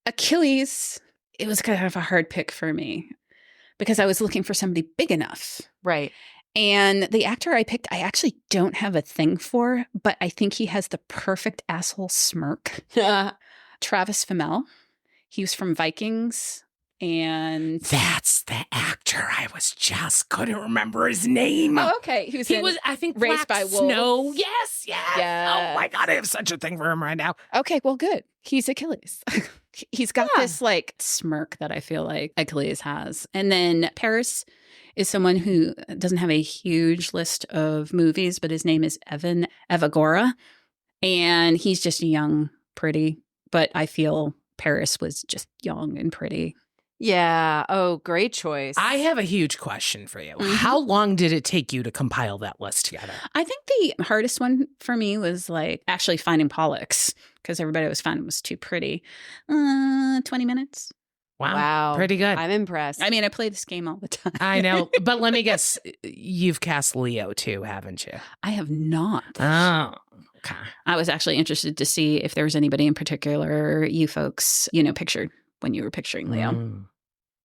Achilles, it was kind of a hard pick for me because I was looking for somebody big enough. Right. And the actor I picked, I actually don't have a thing for, but I think he has the perfect asshole smirk. Travis Fimmel. He was from Vikings. And that's the actor. I was just couldn't remember his name. Oh, okay. He was I think, Raised by Wolves. Snow. Yes. Yeah. Oh my God, I have such a thing for him right now. Okay, well, good. He's Achilles. He's got this like smirk that I feel like Achilles has. And then Paris is someone who doesn't have a huge list of movies, but his name is Evan Evagora. And he's just young, pretty. But I feel Paris was just young and pretty. Yeah. Oh, great choice. I have a huge question for you. Mm-hmm. How long did it take you to compile that list together? I think the hardest one for me was like actually finding Pollux because everybody was finding was too pretty. 20 minutes. Wow. Pretty good. I'm impressed. I mean, I play this game all the time. I know. But let me guess, you've cast Leo too, haven't you? I have not. Oh, okay. I was actually interested to see if there was anybody in particular you folks, pictured when you were picturing Leo.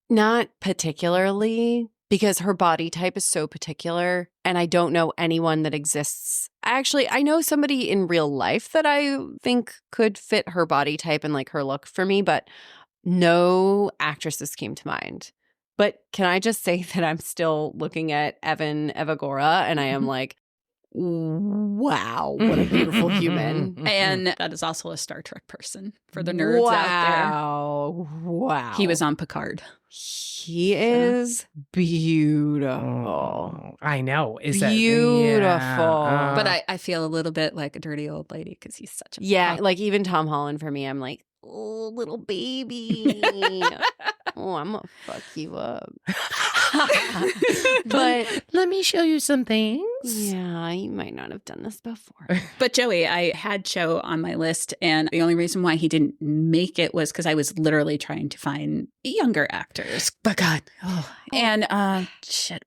Not particularly, because her body type is so particular, and I don't know anyone that exists. Actually, I know somebody in real life that I think could fit her body type and like her look for me, but no actresses came to mind. But can I just say that I'm still looking at Evan Evagora, and I am like, wow, what a beautiful human. And that is also a Star Trek person for the nerds out there. Wow. He was on Picard. He is beautiful. Oh, I know. Is beautiful. That, But I feel a little bit like a dirty old lady because he's such a like even Tom Holland for me, I'm like, oh, little baby. Oh, I'm gonna fuck you up. But let me show you some things. Yeah, you might not have done this before. But Joey, I had Joe on my list, and the only reason why he didn't make it was because I was literally trying to find younger actors. But God. And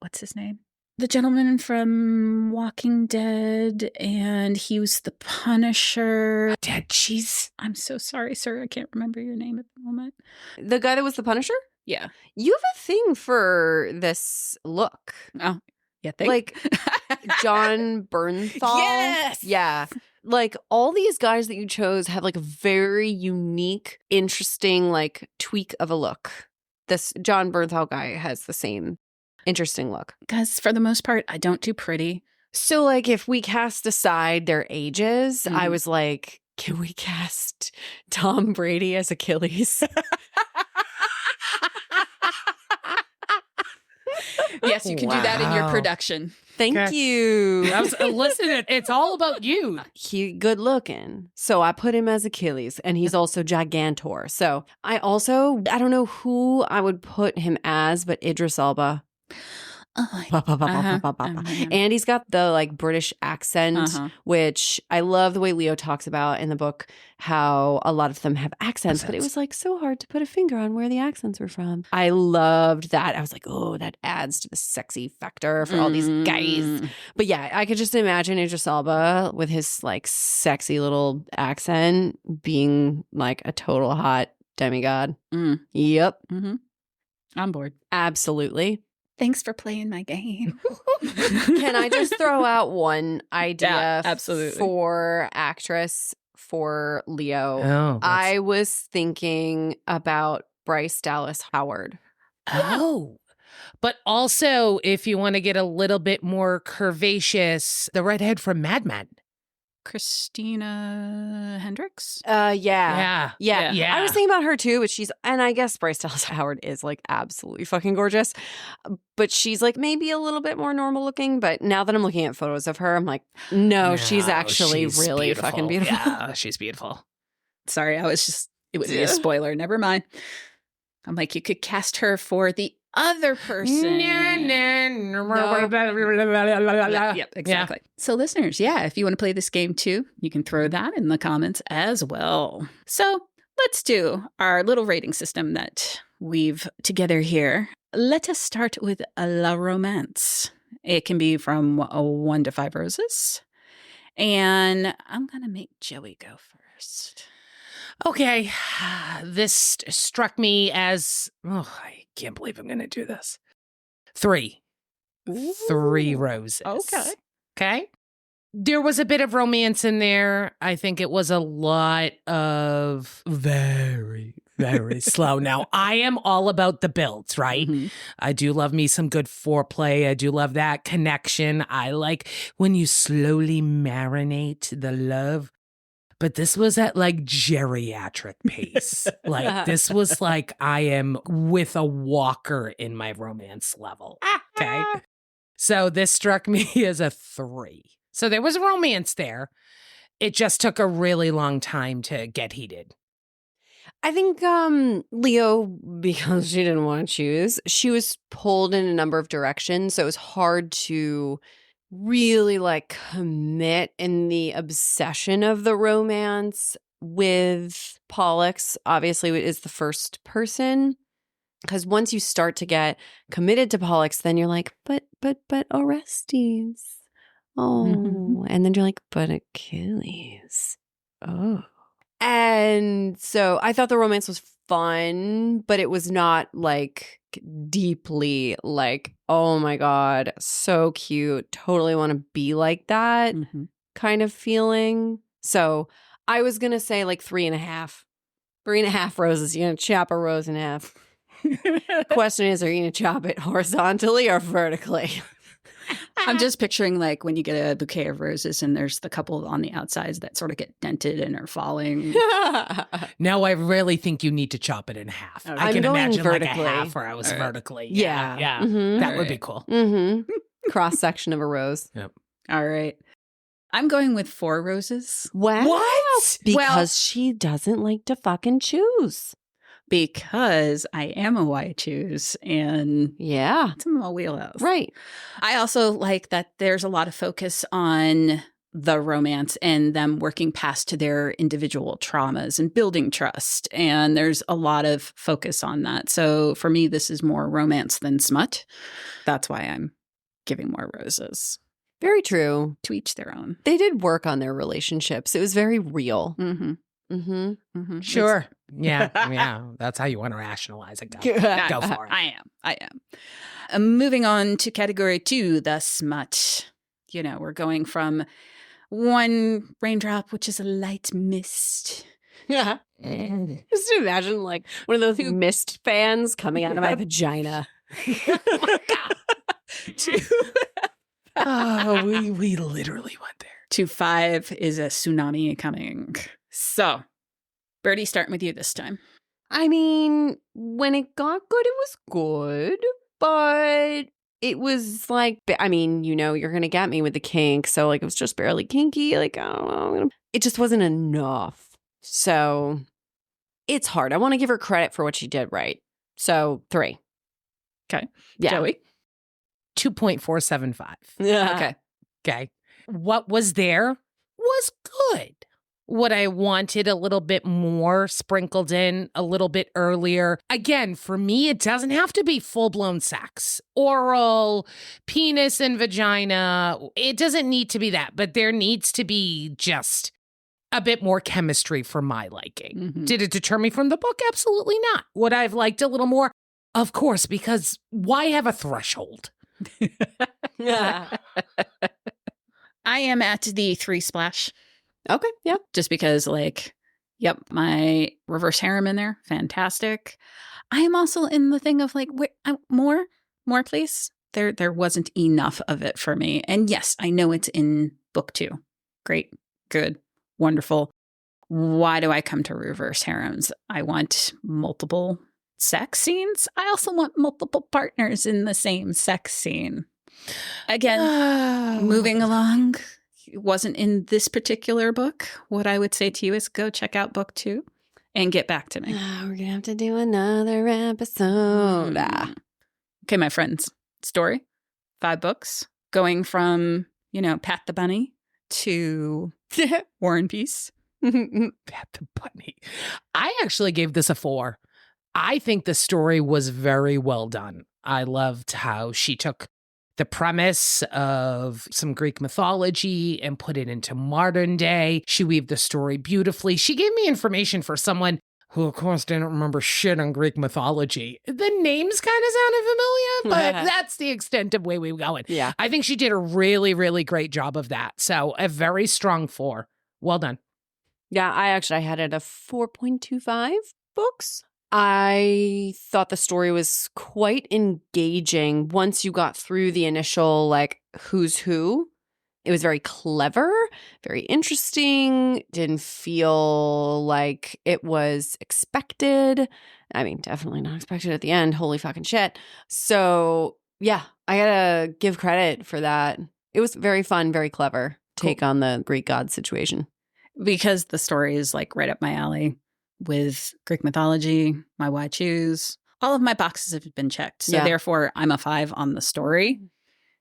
what's his name? The gentleman from Walking Dead, and he was the Punisher. Dead cheese. I'm so sorry, sir. I can't remember your name at the moment. The guy that was the Punisher? Yeah. You have a thing for this look. Oh, yeah. Like John Bernthal. Yes. Yeah. Like all these guys that you chose have like a very unique, interesting like tweak of a look. This John Bernthal guy has the same interesting look. Because for the most part, I don't do pretty. So like if we cast aside their ages, I was like, can we cast Tom Brady as Achilles? Yes, you can do that in your Wow. production. Thank Okay. you. Listen, it's all about you. He good looking. So I put him as Achilles, and he's also Gigantor. So I don't know who I would put him as, but Idris Elba. And he's got the like British accent, which I love the way Leo talks about in the book, how a lot of them have accents, but it was like so hard to put a finger on where the accents were from. I loved that. I was like, oh, that adds to the sexy factor for all these guys. But yeah, I could just imagine Idris Elba with his like sexy little accent being like a total hot demigod. Yep. On board. Absolutely. Thanks for playing my game. Can I just throw out one idea absolutely. for actress for Leo? Oh, I was thinking about Bryce Dallas Howard. Oh. But also, if you want to get a little bit more curvaceous, the redhead from Mad Men. Christina Hendricks? Yeah. Yeah. I was thinking about her too, but and I guess Bryce Dallas Howard is like absolutely fucking gorgeous. But she's like maybe a little bit more normal looking. But now that I'm looking at photos of her, I'm like, no, she's actually really beautiful. fucking beautiful. Yeah, she's beautiful. Sorry, it would be a spoiler. Never mind. I'm like, you could cast her for the other person. Yep, exactly. So listeners, if you want to play this game too, you can throw that in the comments as well. So let's do our little rating system that we've together here. Let us start with La Romance. It can be from 1 to 5 roses. And I'm going to make Joey go first. Okay, this struck me as, I can't believe I'm going to do this. 3. Ooh. 3 roses. Okay. There was a bit of romance in there. I think it was a lot of very, very slow. Now, I am all about the builds, right? Mm-hmm. I do love me some good foreplay. I do love that connection. I like when you slowly marinate the love. But this was at like geriatric pace. Like this was like I am with a walker in my romance level. Okay. So this struck me as a 3. So there was romance there. It just took a really long time to get heated. I think Leo, because she didn't want to choose, she was pulled in a number of directions. So it was hard to really like commit in the obsession of the romance with Pollux. Obviously, is the first person. Because once you start to get committed to Pollux, then you're like, but Orestes. Oh. And then you're like, but Achilles. Oh. And so I thought the romance was fun, but it was not like deeply like, oh my God, so cute. Totally want to be like that kind of feeling. So I was going to say like 3.5. 3.5 roses. You're going to chop a rose in half. Question is, are you going to chop it horizontally or vertically? I'm just picturing like when you get a bouquet of roses and there's the couple on the outsides that sort of get dented and are falling. No, I really think you need to chop it in half. Okay. I I'm can going imagine vertically. like a half where I was vertically. Yeah. Yeah. Mhm. That would be cool. Cross section of a rose. Yep. All right. I'm going with 4 roses. Wow. What? Because she doesn't like to fucking choose. Because I am a why choose and Yeah. it's in my wheelhouse. Right. I also like that there's a lot of focus on the romance and them working past to their individual traumas and building trust. And there's a lot of focus on that. So for me, this is more romance than smut. That's why I'm giving more roses. Very true. To each their own. They did work on their relationships. It was very real. Mm-hmm. Mm-hmm. Mm-hmm. Sure. Yeah. That's how you want to rationalize it. Go for it. I am. Moving on to category 2, the smut. You know, we're going from 1 raindrop, which is a light mist. Yeah. Just imagine like one of those mist fans coming out of my vagina. Oh, we literally went there. To 5 is a tsunami coming. So, Birdie, starting with you this time. I mean, when it got good, it was good, but it was like, I mean, you know, you're going to get me with the kink. So like, it was just barely kinky. Like, I don't know. It just wasn't enough. So it's hard. I want to give her credit for what she did right. So 3. Okay. Yeah. Joey? 2.475. Yeah. Okay. Okay. What was there was good. What I wanted a little bit more sprinkled in a little bit earlier. Again, for me, it doesn't have to be full-blown sex. Oral, penis and vagina. It doesn't need to be that, but there needs to be just a bit more chemistry for my liking. Mhm. Did it deter me from the book? Absolutely not. Would I have liked a little more? Of course, because why have a threshold? Yeah. I am at the 3 splash. Okay. Yeah. Just because, like, yep, my reverse harem in there, fantastic. I am also in the thing of like, more, please. There wasn't enough of it for me. And yes, I know it's in book 2. Great, good, wonderful. Why do I come to reverse harems? I want multiple sex scenes. I also want multiple partners in the same sex scene. Again, moving along. It wasn't in this particular book. What I would say to you is go check out book 2 and get back to me. We're going to have to do another episode. Okay, my friends. Story, 5 books, going from, Pat the Bunny to War and Peace. Pat the Bunny. I actually gave this a 4. I think the story was very well done. I loved how she took the premise of some Greek mythology and put it into modern day. She weaved the story beautifully. She gave me information for someone who, of course, didn't remember shit on Greek mythology. The names kind of sounded familiar, but that's the extent of where we were going. Yeah. I think she did a really, really great job of that. So a very strong 4. Well done. Yeah, I had it at 4.25 books. I thought the story was quite engaging once you got through the initial, like, who's who. It was very clever, very interesting, didn't feel like it was expected. I mean, definitely not expected at the end. Holy fucking shit. So, yeah, I gotta give credit for that. It was very fun, very clever take on the Greek god situation. Because the story is, like, right up my alley. With Greek mythology, my why choose, all of my boxes have been checked. So therefore, I'm a 5 on the story.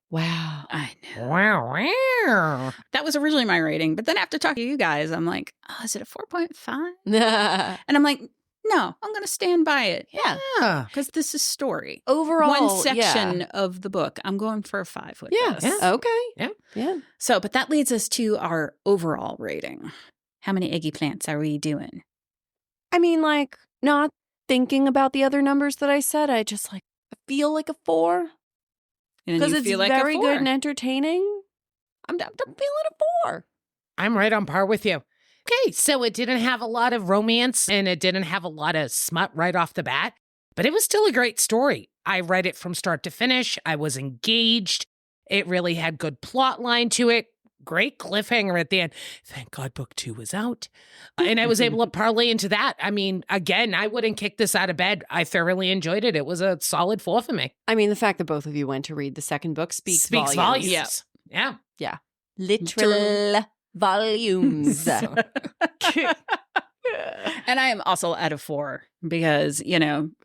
Wow. I know. Wow. That was originally my rating. But then after talking to you guys, I'm like, is it a 4.5? Yeah. And I'm like, no, I'm going to stand by it. Yeah. Because this is story. Overall, one section of the book. I'm going for a 5 with this. Yeah. Okay. Yeah. So, but that leads us to our overall rating. How many eggy plants are we doing? I mean, like, not thinking about the other numbers that I said, I just, like, feel like a 4. Because it's like very good and entertaining. I'm feeling a 4. I'm right on par with you. Okay, so it didn't have a lot of romance and it didn't have a lot of smut right off the bat, but it was still a great story. I read it from start to finish. I was engaged. It really had good plot line to it. Great cliffhanger at the end. Thank God book 2 was out. And I was able to parlay into that. I mean, again, I wouldn't kick this out of bed. I thoroughly enjoyed it. It was a solid 4 for me. I mean, the fact that both of you went to read the second book speaks volumes. volumes. Yeah. Literal volumes. And I am also at a 4 because,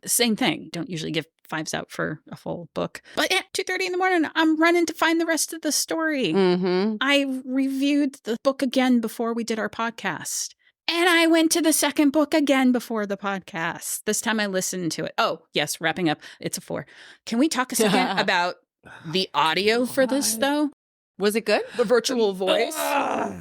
same thing. Don't usually give 5s out for a full book. But at 2:30 in the morning, I'm running to find the rest of the story. Mm-hmm. I reviewed the book again before we did our podcast. And I went to the second book again before the podcast. This time I listened to it. Oh, yes, wrapping up. It's a 4. Can we talk a second about the audio for this, though? Was it good? The virtual voice?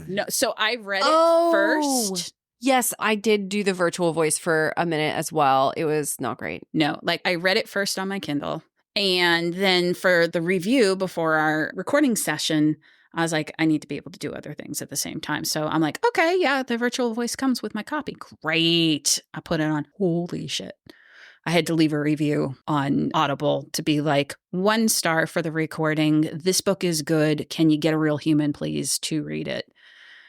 No. So I read it first. Yes, I did do the virtual voice for a minute as well. It was not great. No, like I read it first on my Kindle. And then for the review before our recording session, I was like, I need to be able to do other things at the same time. So I'm like, okay, yeah, the virtual voice comes with my copy. Great. I put it on. Holy shit. I had to leave a review on Audible to be like, 1 star for the recording. This book is good. Can you get a real human, please, to read it?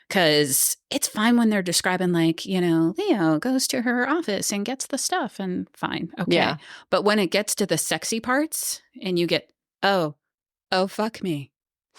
Because it's fine when they're describing like, Leo goes to her office and gets the stuff and fine. Okay. Yeah. But when it gets to the sexy parts and you get Oh, fuck me.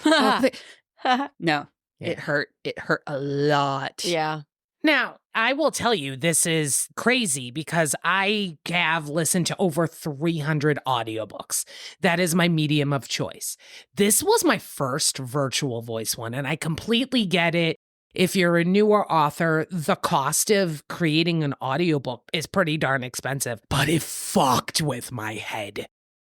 No, it hurt. It hurt a lot. Yeah. Now, I will tell you, this is crazy because I have listened to over 300 audiobooks. That is my medium of choice. This was my first virtual voice one, and I completely get it. If you're a newer author, the cost of creating an audiobook is pretty darn expensive, but it fucked with my head.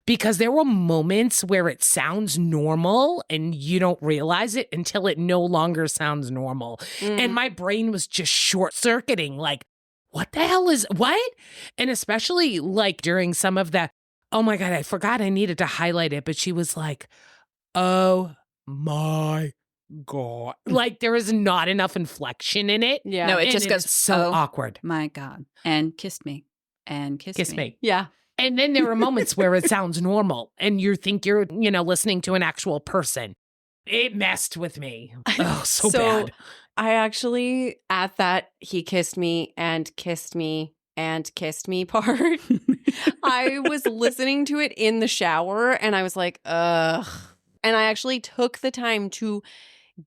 Because there were moments where it sounds normal and you don't realize it until it no longer sounds normal. And my brain was just short-circuiting, like, what the hell is, what? And especially like during some of the, oh my God, I forgot I needed to highlight it, but she was like, oh my God. Like there is not enough inflection in it. Yeah. No, it And just goes, so "Oh, awkward. my God." And kissed me. And kissed me. Yeah. And then there are moments where it sounds normal and you think you're, listening to an actual person. It messed with me. Oh, so bad. I actually, at that he kissed me and kissed me and kissed me part, I was listening to it in the shower and I was like, ugh. And I actually took the time to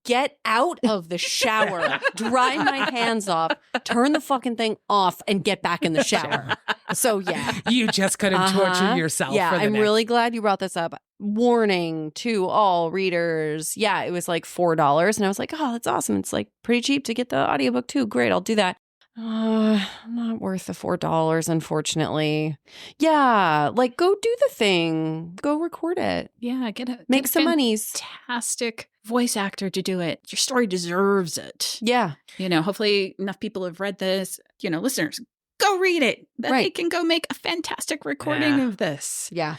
get out of the shower, dry my hands off, turn the fucking thing off, and get back in the shower. So, yeah. You just couldn't torture yourself. Yeah, for the I'm next. really glad you brought this up. Warning to all readers. Yeah, it was like $4. And I was like, oh, that's awesome. It's like pretty cheap to get the audiobook too. Great, I'll do that. Not worth the $4, unfortunately. Yeah, like go do the thing. Go record it. Yeah, Make some monies. Fantastic voice actor to do it. Your story deserves it. Yeah. Hopefully enough people have read this. Listeners, go read it. That they can go make a fantastic recording of this. Yeah.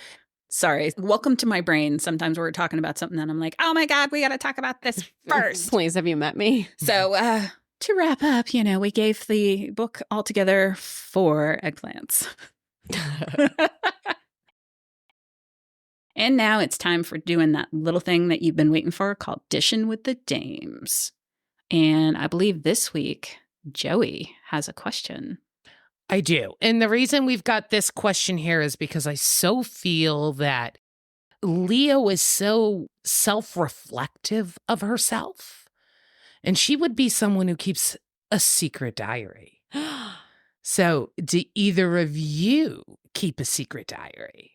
Sorry. Welcome to my brain. Sometimes we're talking about something and I'm like, oh my God, we got to talk about this first. Please, have you met me? So, to wrap up, we gave the book altogether 4 eggplants. And now it's time for doing that little thing that you've been waiting for called Dishing with the Dames. And I believe this week, Joey has a question. I do. And the reason we've got this question here is because I so feel that Leo is so self-reflective of herself. And she would be someone who keeps a secret diary. So do either of you keep a secret diary?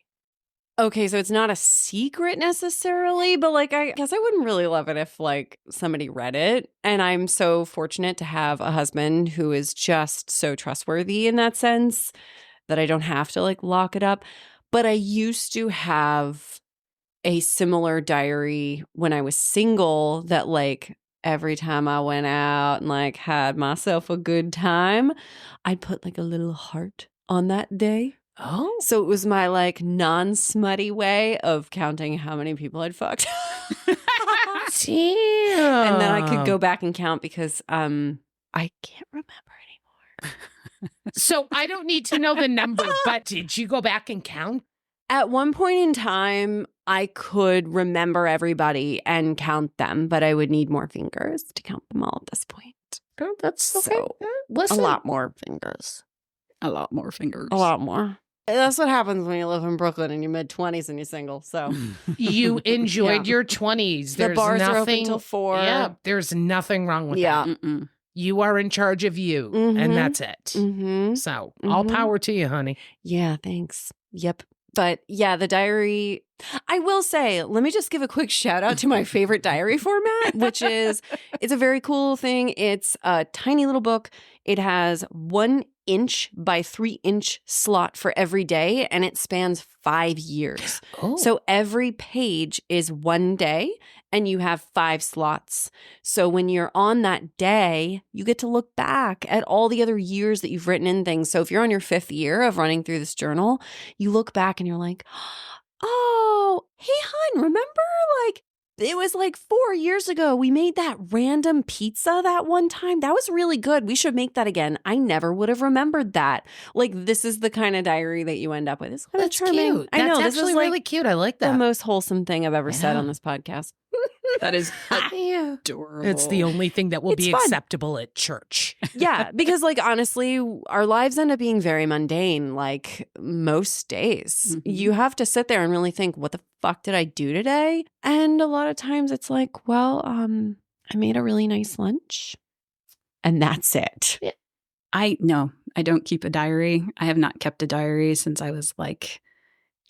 Okay, so it's not a secret necessarily, but like I guess I wouldn't really love it if like somebody read it. And I'm so fortunate to have a husband who is just so trustworthy in that sense that I don't have to like lock it up. But I used to have a similar diary when I was single that like every time I went out and like had myself a good time, I'd put like a little heart on that day. Oh. So it was my like non-smutty way of counting how many people I'd fucked. Damn. And then I could go back and count because I can't remember anymore. So I don't need to know the number, but did you go back and count? At one point in time, I could remember everybody and count them, but I would need more fingers to count them all at this point. Oh, that's okay. So Listen. a lot more fingers. A lot more fingers. A lot more. That's what happens when you live in Brooklyn in your mid-20s and you're single. So You enjoyed your 20s. the There's bars nothing, are open till 4. Yeah, there's nothing wrong with Yeah. that. Mm-mm. You are in charge of you, Mhm. and that's it. Mm-hmm. So all Mhm. power to you, honey. Yeah, thanks. Yep. But yeah, the diary, I will say, let me just give a quick shout out to my favorite diary format, which is, it's a very cool thing. It's a tiny little book. It has 1 inch by 3 inch slot for every day, and it spans 5 years. Oh. So every page is 1 day, and you have 5 slots. So when you're on that day, you get to look back at all the other years that you've written in things. So if you're on your 5th year of running through this journal, you look back and you're like, oh, hey, hon, remember like it was like 4 years ago we made that random pizza that one time? That was really good. We should make that again. I never would have remembered that. Like this is the kind of diary that you end up with. It's kind of That's charming. cute. I know. That's This actually is like really cute. I like the that. most wholesome thing I've ever said Yeah. on this podcast. That is Yeah. adorable. It's the only thing that will It's be fun. acceptable at church. Yeah, because like honestly, our lives end up being very mundane like most days. Mhm. You have to sit there and really think, what the fuck did I do today? And a lot of times it's like, well, I made a really nice lunch. And that's it. I don't keep a diary. I have not kept a diary since I was like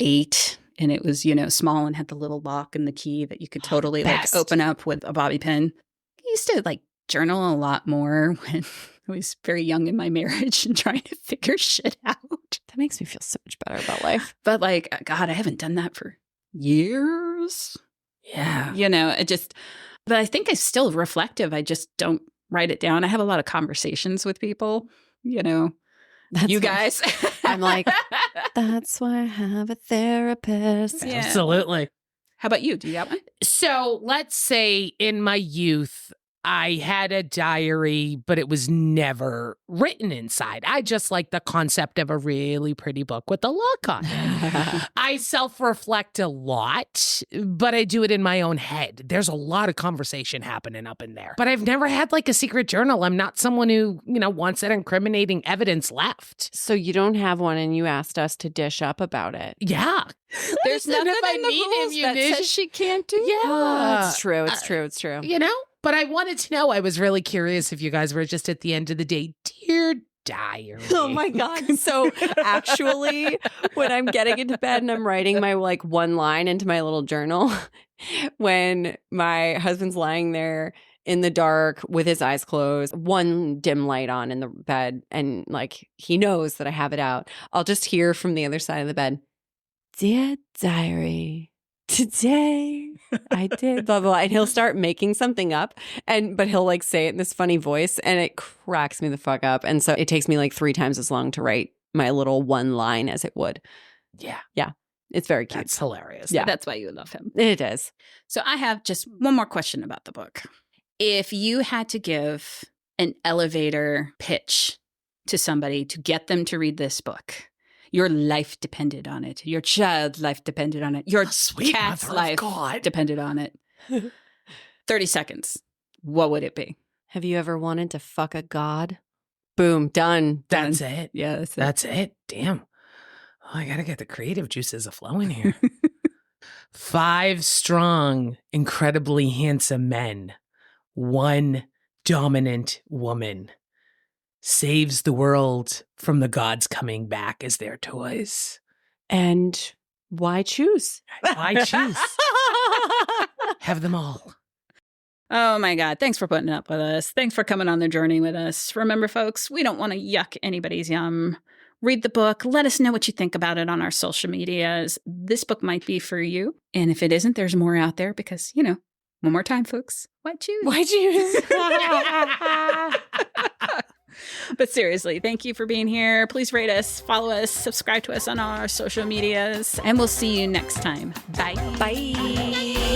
8. And it was, small and had the little lock and the key that you could totally Best. open up with a bobby pin. I used to journal a lot more when I was very young in my marriage and trying to figure shit out. That makes me feel so much better about life. But God, I haven't done that for years. Yeah. But I think I'm still reflective. I just don't write it down. I have a lot of conversations with people, That's you why- guys. I'm like, that's why I have a therapist. Yeah. Absolutely. How about you? Do you got one? So let's say in my youth, I had a diary, but it was never written inside. I just like the concept of a really pretty book with a lock on it. I self-reflect a lot, but I do it in my own head. There's a lot of conversation happening up in there. But I've never had a secret journal. I'm not someone who, wants that incriminating evidence left. So you don't have one and you asked us to dish up about it. Yeah. There's Listen, nothing if I in the meet rules him, that you says she can't do Yeah. that. It's true. It's true. It's true. But I wanted to know, I was really curious if you guys were just at the end of the day, dear diary. Oh my God. So actually, when I'm getting into bed and I'm writing my one line into my little journal, when my husband's lying there in the dark with his eyes closed, one dim light on in the bed, and he knows that I have it out, I'll just hear from the other side of the bed, "Dear diary, today I did blah, blah," and he'll start making something up, but he'll say it in this funny voice, and it cracks me the fuck up. And so it takes me 3 times as long to write my little one line as it would. Yeah. It's very cute. That's hilarious. Yeah. That's why you love him. It is. So I have just one more question about the book. If you had to give an elevator pitch to somebody to get them to read this book, your life depended on it. Your child's life depended on it. Your Sweet cat's mother of life God. depended on it. 30 seconds. What would it be? Have you ever wanted to fuck a god? Boom, done. That's it. Yeah, That's it. Damn. Oh, I got to get the creative juices flowing here. 5 strong, incredibly handsome men. 1 dominant woman saves the world from the gods coming back as their toys. And why choose? Why choose? Have them all. Oh my God. Thanks for putting up with us. Thanks for coming on the journey with us. Remember, folks, we don't want to yuck anybody's yum. Read the book. Let us know what you think about it on our social medias. This book might be for you. And if it isn't, there's more out there because, one more time, folks. Why choose? Why choose? But seriously, thank you for being here. Please rate us, follow us, subscribe to us on our social medias, and we'll see you next time. Bye. Bye.